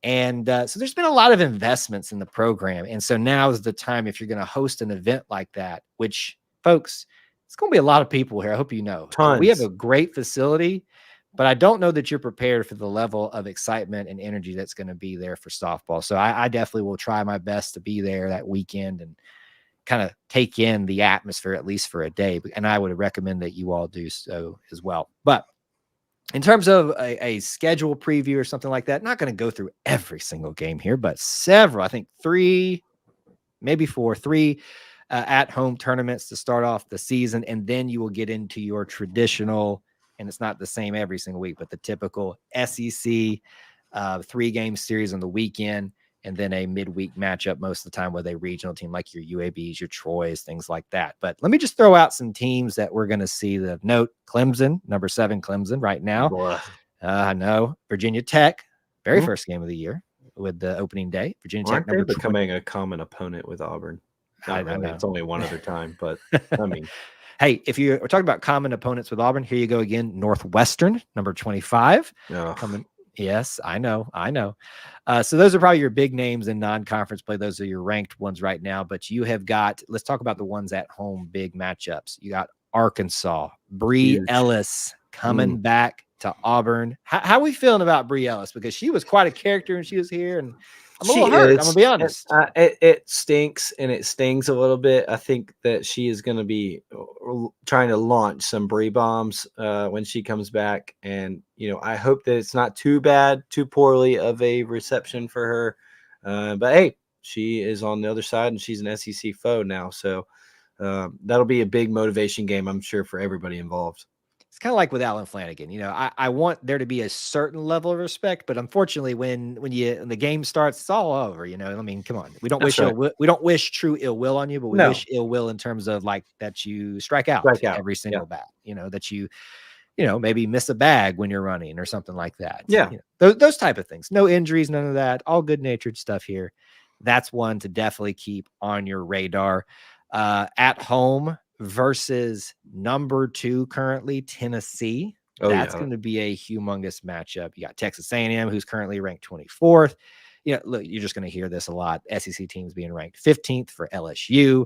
S1: And so there's been a lot of investments in the program. And so now is the time, if you're going to host an event like that, which, folks, it's going to be a lot of people here. I hope you know.
S2: Tons.
S1: We have a great facility, but I don't know that you're prepared for the level of excitement and energy that's going to be there for softball. So I definitely will try my best to be there that weekend and kind of take in the atmosphere, at least for a day. And I would recommend that you all do so as well. But in terms of a schedule preview or something like that, not going to go through every single game here, but several, I think 3, maybe 4, 3 at-home tournaments to start off the season. And then you will get into your traditional, and it's not the same every single week, but the typical SEC 3-game series on the weekend, and then a midweek matchup most of the time with a regional team like your UABs, your Troys, things like that. But let me just throw out some teams that we're going to see that note. Clemson, number 7 Clemson right now. I know. Virginia Tech, very first game of the year. with the opening day. Virginia Tech
S2: Aren't they
S1: number 20.
S2: becoming a common opponent with Auburn? Not
S1: I
S2: really.
S1: know.
S2: It's only one other time, but I mean,
S1: hey, if we're talking about common opponents with Auburn, here you go again. Northwestern, number 25, coming. Yes, I know. So those are probably your big names in non-conference play. Those are your ranked ones right now. But you have got. Let's talk about the ones at home. Big matchups. You got Arkansas, Bree Ellis coming back to Auburn. How are we feeling about Bree Ellis? Because she was quite a character when she was here, and I'm a little hurt. I'm gonna be honest.
S2: It stinks and it stings a little bit. I think that she is going to be trying to launch some Bree bombs when she comes back, and I hope that it's not too bad, too poorly of a reception for her. But hey, she is on the other side, and she's an SEC foe now, so that'll be a big motivation game, I'm sure, for everybody involved.
S1: It's kind of like with Alan Flanagan. I want there to be a certain level of respect, but unfortunately, when the game starts, it's all over. I mean, come on, we don't wish true ill will on you, but we wish ill will in terms of like that you strike out every single bat. That you maybe miss a bag when you're running or something like that.
S2: Yeah,
S1: those type of things. No injuries, none of that. All good natured stuff here. That's one to definitely keep on your radar. At home versus number 2 currently, Tennessee. That's going to be a humongous matchup. You got Texas A&M, who's currently ranked 24th. Look, you're just going to hear this a lot. SEC teams being ranked 15th for LSU.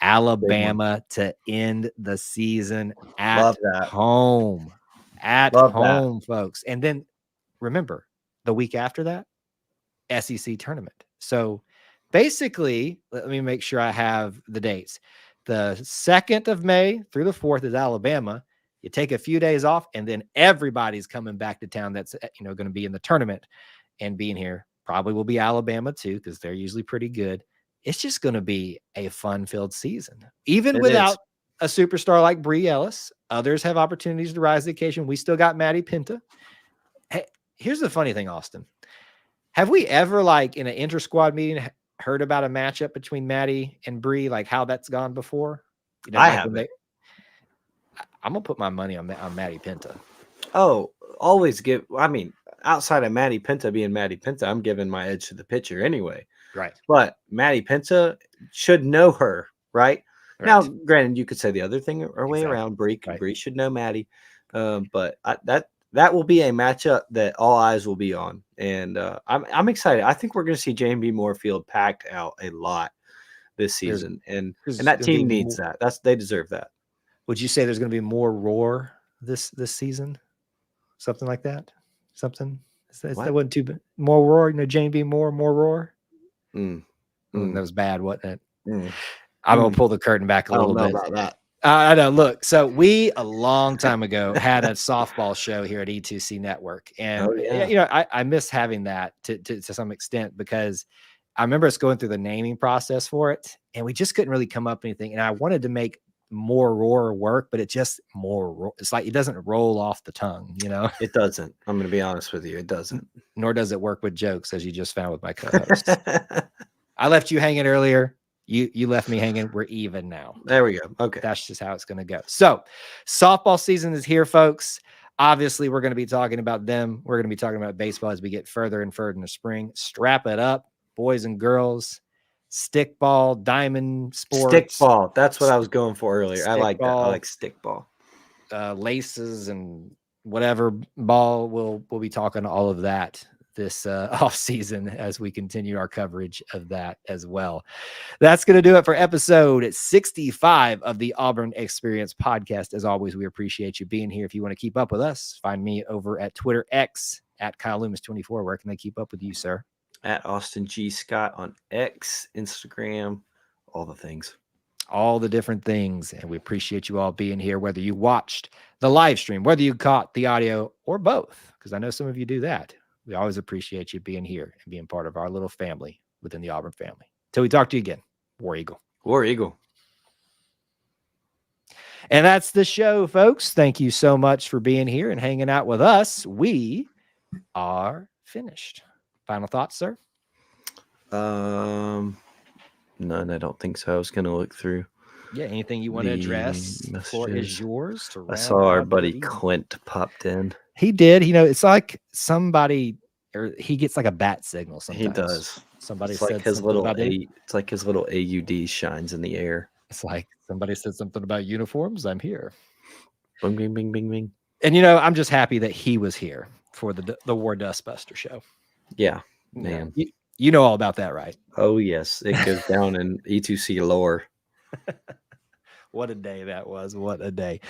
S1: Alabama to end the season at home. At home, folks. And then remember, the week after that, SEC tournament. So basically, let me make sure I have the dates. The 2nd of May through the 4th is Alabama. You take a few days off, and then everybody's coming back to town that's going to be in the tournament and being here. Probably will be Alabama too, because they're usually pretty good. It's just going to be a fun-filled season. Even without a superstar like Bree Ellis, others have opportunities to rise to the occasion. We still got Maddie Pinta. Hey, here's the funny thing, Austin. Have we ever, like in an inter-squad meeting, heard about a matchup between Maddie and Bree, like how that's gone before?
S2: I haven't.
S1: I'm gonna put my money on Maddie Pinta.
S2: Oh, always give. I mean, outside of Maddie Pinta being Maddie Pinta, I'm giving my edge to the pitcher anyway.
S1: Right.
S2: But Maddie Pinta should know her, right? Now, granted, you could say the other thing or way around. Bree should know Maddie, but that will be a matchup that all eyes will be on, and I'm excited. I think we're going to see J&B Moorfield packed out a lot this season, and that team needs that. They deserve that.
S1: Would you say there's going to be more roar this season? Something like that? Something? That wasn't too bad. More roar? J&B more roar? That was bad, wasn't it? I'm going to pull the curtain back a little bit.
S2: I don't know about that.
S1: I know. Look, so we a long time ago had a softball show here at E2C Network, and I miss having that to some extent, because I remember us going through the naming process for it, and we just couldn't really come up with anything. And I wanted to make more roar work, but it's like it doesn't roll off the tongue,
S2: It doesn't. I'm going to be honest with you, it doesn't.
S1: Nor does it work with jokes, as you just found with my co-host. I left you hanging earlier. You left me hanging. We're even now.
S2: There we go. Okay.
S1: That's just how it's going to go. So softball season is here, folks. Obviously, we're going to be talking about them. We're going to be talking about baseball as we get further and further in the spring. Strap it up, boys and girls. Stickball, diamond sports.
S2: Stickball. That's what I was going for earlier. I like that. I like stickball.
S1: Laces and whatever ball. We'll be talking all of that this off season as we continue our coverage of that as well. That's going to do it for episode 65 of the Auburn Experience podcast. As always, we appreciate you being here. If you want to keep up with us, find me over at Twitter X at Kyle Loomis 24. Where can they keep up with you, sir?
S2: At Austin G. Scott on X, Instagram, all the things.
S1: All the different things. And we appreciate you all being here, whether you watched the live stream, whether you caught the audio, or both, because I know some of you do that. We always appreciate you being here and being part of our little family within the Auburn family. Till we talk to you again, War Eagle.
S2: War Eagle.
S1: And that's the show, folks. Thank you so much for being here and hanging out with us. We are finished. Final thoughts, sir?
S2: None. I don't think so. I was going to look through.
S1: Yeah, anything you want to address? The floor is yours.
S2: I saw our buddy Clint popped in.
S1: He did. It's like somebody or he gets like a bat signal sometimes.
S2: He does.
S1: Somebody
S2: It's
S1: said
S2: like his
S1: something
S2: little
S1: about it.
S2: It's like his little AUD shines in the air.
S1: It's like somebody said something about uniforms. I'm here.
S2: Bing, bing, bing, bing, bing.
S1: And you know, I'm just happy that he was here for the War Dustbuster show.
S2: Yeah, man.
S1: You know all about that, right?
S2: Oh yes, it goes down in E2C lore.
S1: What a day that was. What a day.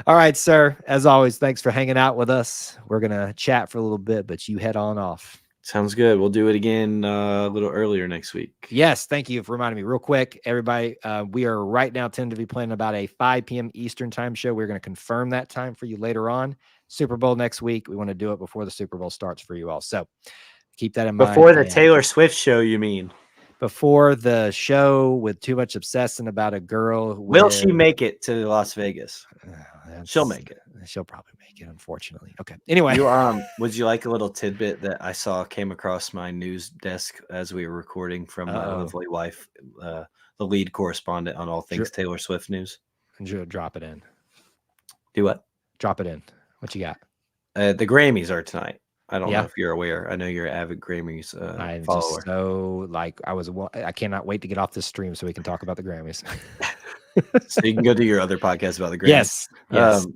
S1: All right, sir. As always, thanks for hanging out with us. We're going to chat for a little bit, but you head on off.
S2: Sounds good. We'll do it again a little earlier next week.
S1: Yes, thank you for reminding me. Real quick, everybody, we are right now tentatively planning about a 5 p.m. Eastern time show. We're going to confirm that time for you later on. Super Bowl next week. We want to do it before the Super Bowl starts for you all. So keep that in mind.
S2: Before the Taylor Swift show, you mean?
S1: Before the show with too much obsessing about a girl.
S2: Will she make it to Las Vegas? She'll make it.
S1: She'll probably make it, unfortunately. Okay. Anyway.
S2: Would you like a little tidbit that I came across my news desk as we were recording from my lovely wife, the lead correspondent on all things Taylor Swift news?
S1: Drop it in.
S2: Do what?
S1: Drop it in. What you got?
S2: The Grammys are tonight. I don't know if you're aware. I know you're an avid Grammys follower.
S1: I cannot wait to get off this stream so we can talk about the Grammys.
S2: So you can go do your other podcast about the Grammys.
S1: Yes.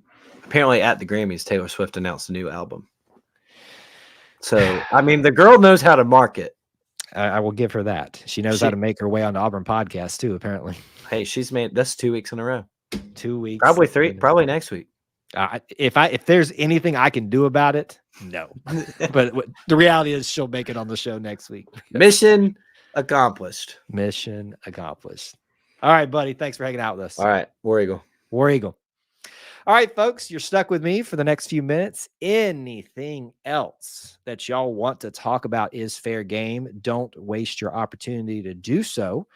S2: Apparently at the Grammys, Taylor Swift announced a new album. So, I mean, the girl knows how to market.
S1: I will give her that. She knows how to make her way on the Auburn podcast too, apparently.
S2: Hey, she's made that's 2 weeks in a row.
S1: 2 weeks.
S2: Probably 3, probably next week.
S1: If there's anything I can do about it, no. But the reality is she'll make it on the show next week.
S2: Mission accomplished.
S1: Mission accomplished. All right, buddy. Thanks for hanging out with us.
S2: All right. War Eagle.
S1: War Eagle. All right, folks, you're stuck with me for the next few minutes. Anything else that y'all want to talk about is fair game. Don't waste your opportunity to do so.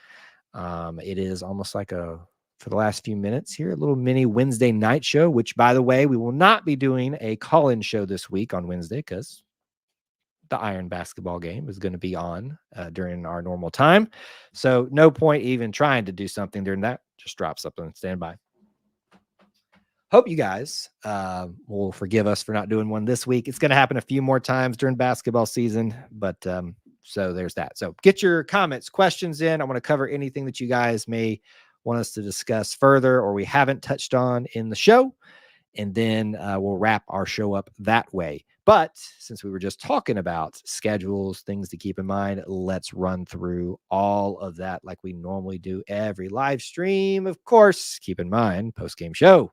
S1: It is almost like for the last few minutes here, a little mini Wednesday night show, which, by the way, we will not be doing a call-in show this week on Wednesday because the Iron basketball game is going to be on during our normal time. So no point even trying to do something during that. Just drop something and stand by. Hope you guys will forgive us for not doing one this week. It's going to happen a few more times during basketball season, but so there's that. So get your comments, questions in. I want to cover anything that you guys may want us to discuss further or we haven't touched on in the show, and then we'll wrap our show up that way. But since we were just talking about schedules, things to keep in mind, let's run through all of that like we normally do every live stream. Of course, keep in mind, post-game show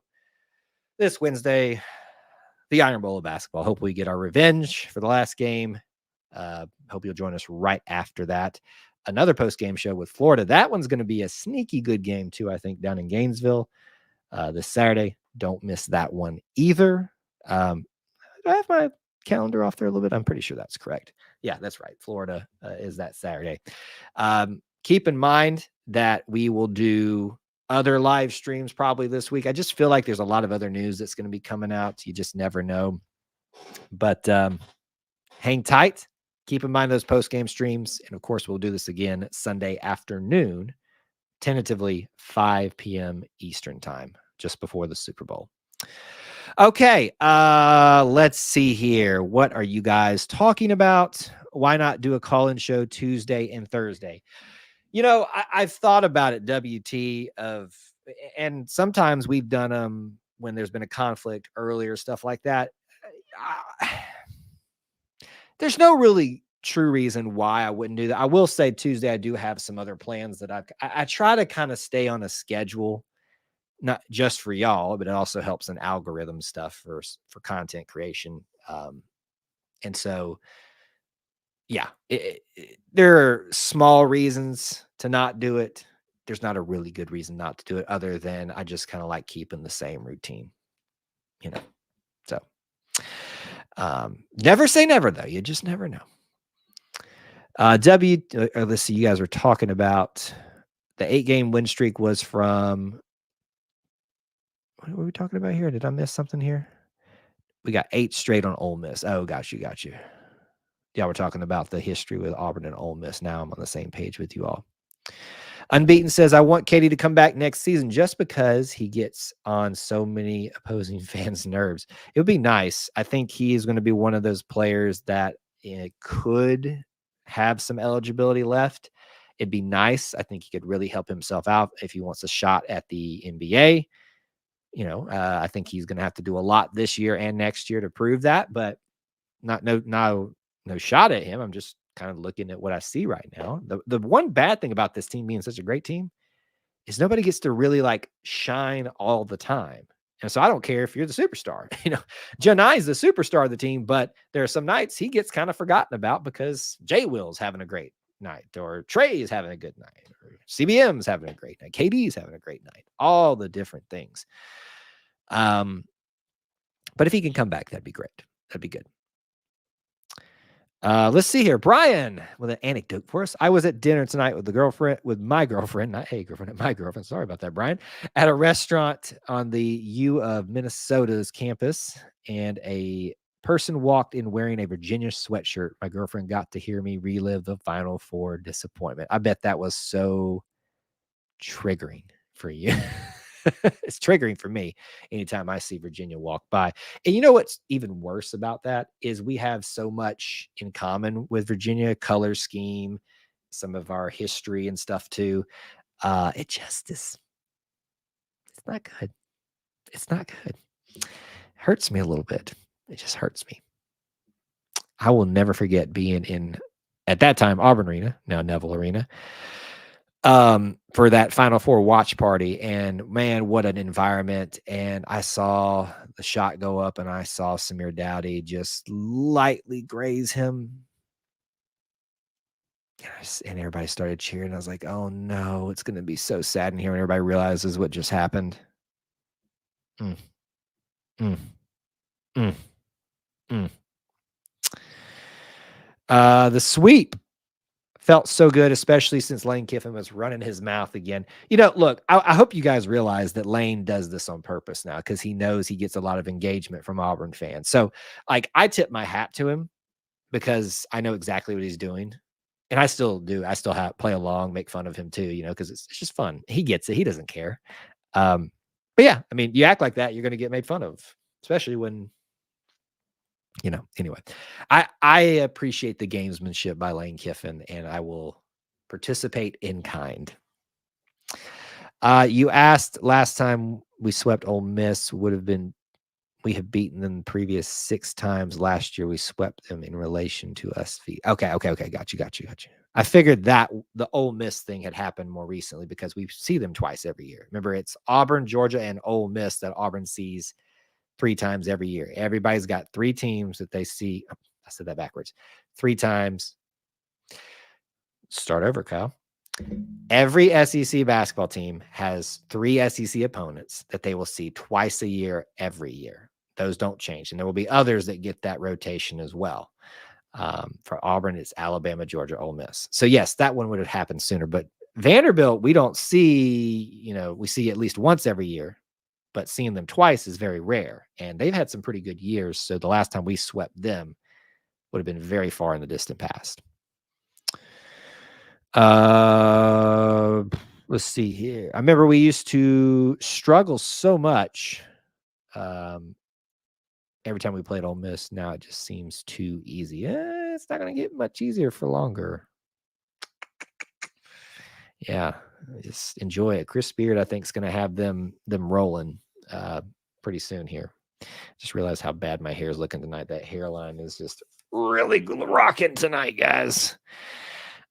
S1: this Wednesday, the Iron Bowl of basketball. Hope we get our revenge for the last game. Hope you'll join us right after that. Another post-game show with Florida. That one's going to be a sneaky good game too, I think, down in Gainesville this Saturday. Don't miss that one either. I have my calendar off there a little bit. I'm pretty sure that's correct. Yeah, that's right. Florida is that Saturday. Keep in mind that we will do other live streams probably this week. I just feel like there's a lot of other news that's going to be coming out. You just never know. But hang tight. Keep in mind those post-game streams. And of course, we'll do this again Sunday afternoon, tentatively 5 p.m. Eastern time, just before the Super Bowl. Okay, let's see here. What are you guys talking about? Why not do a call-in show Tuesday and Thursday? You know, I've thought about it, WT, and sometimes we've done them when there's been a conflict earlier, stuff like that. There's no really true reason why I wouldn't do that. I will say Tuesday I do have some other plans that I try to kind of stay on a schedule, not just for y'all, but it also helps in algorithm stuff for content creation. And so, yeah, there are small reasons to not do it. There's not a really good reason not to do it other than I just kind of like keeping the same routine, you know? So, never say never though. You just never know. Let's see. You guys were talking about the 8-game win streak was from, what were we talking about here? Did I miss something here? We got 8 straight on Ole Miss. Oh, got you. Yeah, we're talking about the history with Auburn and Ole Miss. Now I'm on the same page with you all. Unbeaten says, I want Katie to come back next season just because he gets on so many opposing fans' nerves. It would be nice. I think he is going to be one of those players that could have some eligibility left. It'd be nice. I think he could really help himself out if he wants a shot at the NBA. I think he's going to have to do a lot this year and next year to prove that, but no shot at him. I'm just kind of looking at what I see right now. The one bad thing about this team being such a great team is nobody gets to really like shine all the time. And so I don't care if you're the superstar. Janai is the superstar of the team, but there are some nights he gets kind of forgotten about because J Will's having a great night, or Trey is having a good night, or CBM's having a great night, KD's having a great night, all the different things. But if he can come back, that'd be great. That'd be good. Let's see here. Brian with an anecdote for us. I was at dinner tonight with my girlfriend, not a girlfriend, my girlfriend. Sorry about that, Brian. At a restaurant on the U of Minnesota's campus, and a person walked in wearing a Virginia sweatshirt. My girlfriend got to hear me relive the Final Four disappointment. I bet that was so triggering for you. It's triggering for me anytime I see Virginia walk by. And you know what's even worse about that is we have so much in common with Virginia, color scheme, some of our history and stuff too. It just is, it's not good. It's not good. It hurts me a little bit. It just hurts me. I will never forget being in, at that time, Auburn Arena, now Neville Arena, for that Final Four watch party. And man, what an environment. And I saw the shot go up, and I saw Samir Dowdy just lightly graze him. And everybody started cheering. I was like, oh no, it's going to be so sad in here when everybody realizes what just happened. Mm. Mm. Mm. Mm. The sweep felt so good, especially since Lane Kiffin was running his mouth again. Look, I hope you guys realize that Lane does this on purpose now, because he knows he gets a lot of engagement from Auburn fans. So, like, I tip my hat to him because I know exactly what he's doing. And I still do. I still play along, make fun of him too, because it's just fun. He gets it. He doesn't care. But yeah, I mean, you act like that, you're going to get made fun of, especially when, anyway, I appreciate the gamesmanship by Lane Kiffin, and I will participate in kind. You asked last time we swept Ole Miss we have beaten them the previous 6 times. Last year we swept them in relation to us. Okay. Got you. I figured that the Ole Miss thing had happened more recently because we see them twice every year. Remember, it's Auburn, Georgia, and Ole Miss that Auburn sees 3 times every year. Everybody's got 3 teams that they see. Oh, I said that backwards. 3 times. Start over, Kyle. Every SEC basketball team has 3 SEC opponents that they will see twice a year, every year. Those don't change. And there will be others that get that rotation as well. For Auburn, it's Alabama, Georgia, Ole Miss. So yes, that one would have happened sooner. But Vanderbilt, we don't see, we see at least once every year. But seeing them twice is very rare. And they've had some pretty good years. So the last time we swept them would have been very far in the distant past. Let's see here. I remember we used to struggle so much every time we played Ole Miss. Now it just seems too easy. It's not going to get much easier for longer. Yeah, just enjoy it. Chris Beard, I think, is going to have them rolling pretty soon here. Just realized how bad my hair is looking tonight. That hairline is just really rocking tonight, guys.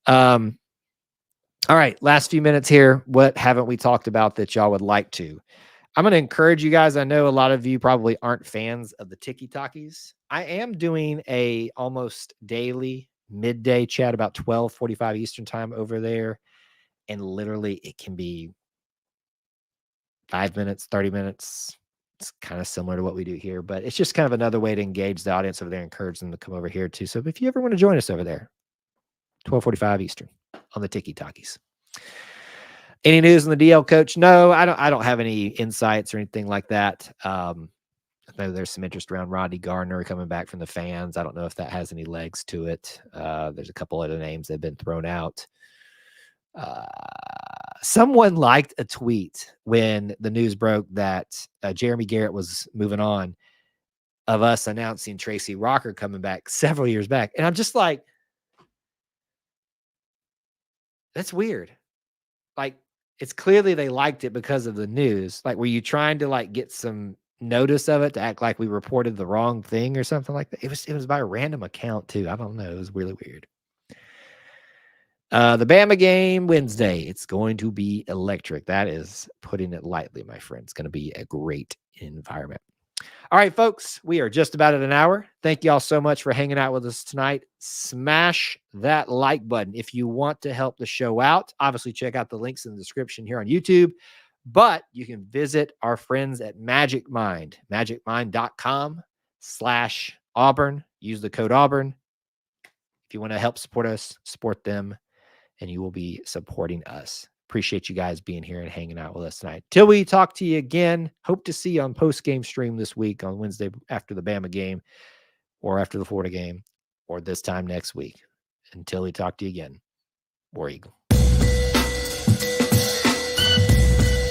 S1: All right, last few minutes here. What haven't we talked about that y'all would like to? I'm going to encourage you guys. I know a lot of you probably aren't fans of the Tiki-Takis. I am doing a almost daily midday chat about 12:45 Eastern time over there. And literally it can be 5 minutes, 30 minutes. It's kind of similar to what we do here, but it's just kind of another way to engage the audience over there, encourage them to come over here too. So if you ever want to join us over there, 12:45 Eastern on the Tiki-Takis. Any news on the DL coach? No, I don't have any insights or anything like that. I know there's some interest around Rodney Gardner coming back from the fans. I don't know if that has any legs to it. There's a couple other names that have been thrown out. Someone liked a tweet when the news broke that Jeremy Garrett was moving on. of us announcing Tracy Rocker coming back several years back. And I'm just like, that's weird. Like, it's clearly they liked it because of the news. Like, were you trying to like get some notice of it to act like we reported the wrong thing or something like that? It was by a random account too. I don't know. It was really weird. The Bama game Wednesday. It's going to be electric. That is putting it lightly, my friend. It's going to be a great environment. All right, folks, we are just about at an hour. Thank you all so much for hanging out with us tonight. Smash that like button if you want to help the show out. Obviously, check out the links in the description here on YouTube, but you can visit our friends at Magic Mind, magicmind.com/Auburn. Use the code Auburn. If you want to help support us, support them, and you will be supporting us. Appreciate you guys being here and hanging out with us tonight. Till we talk to you again, hope to see you on post-game stream this week on Wednesday after the Bama game or after the Florida game or this time next week. Until we talk to you again, War Eagle.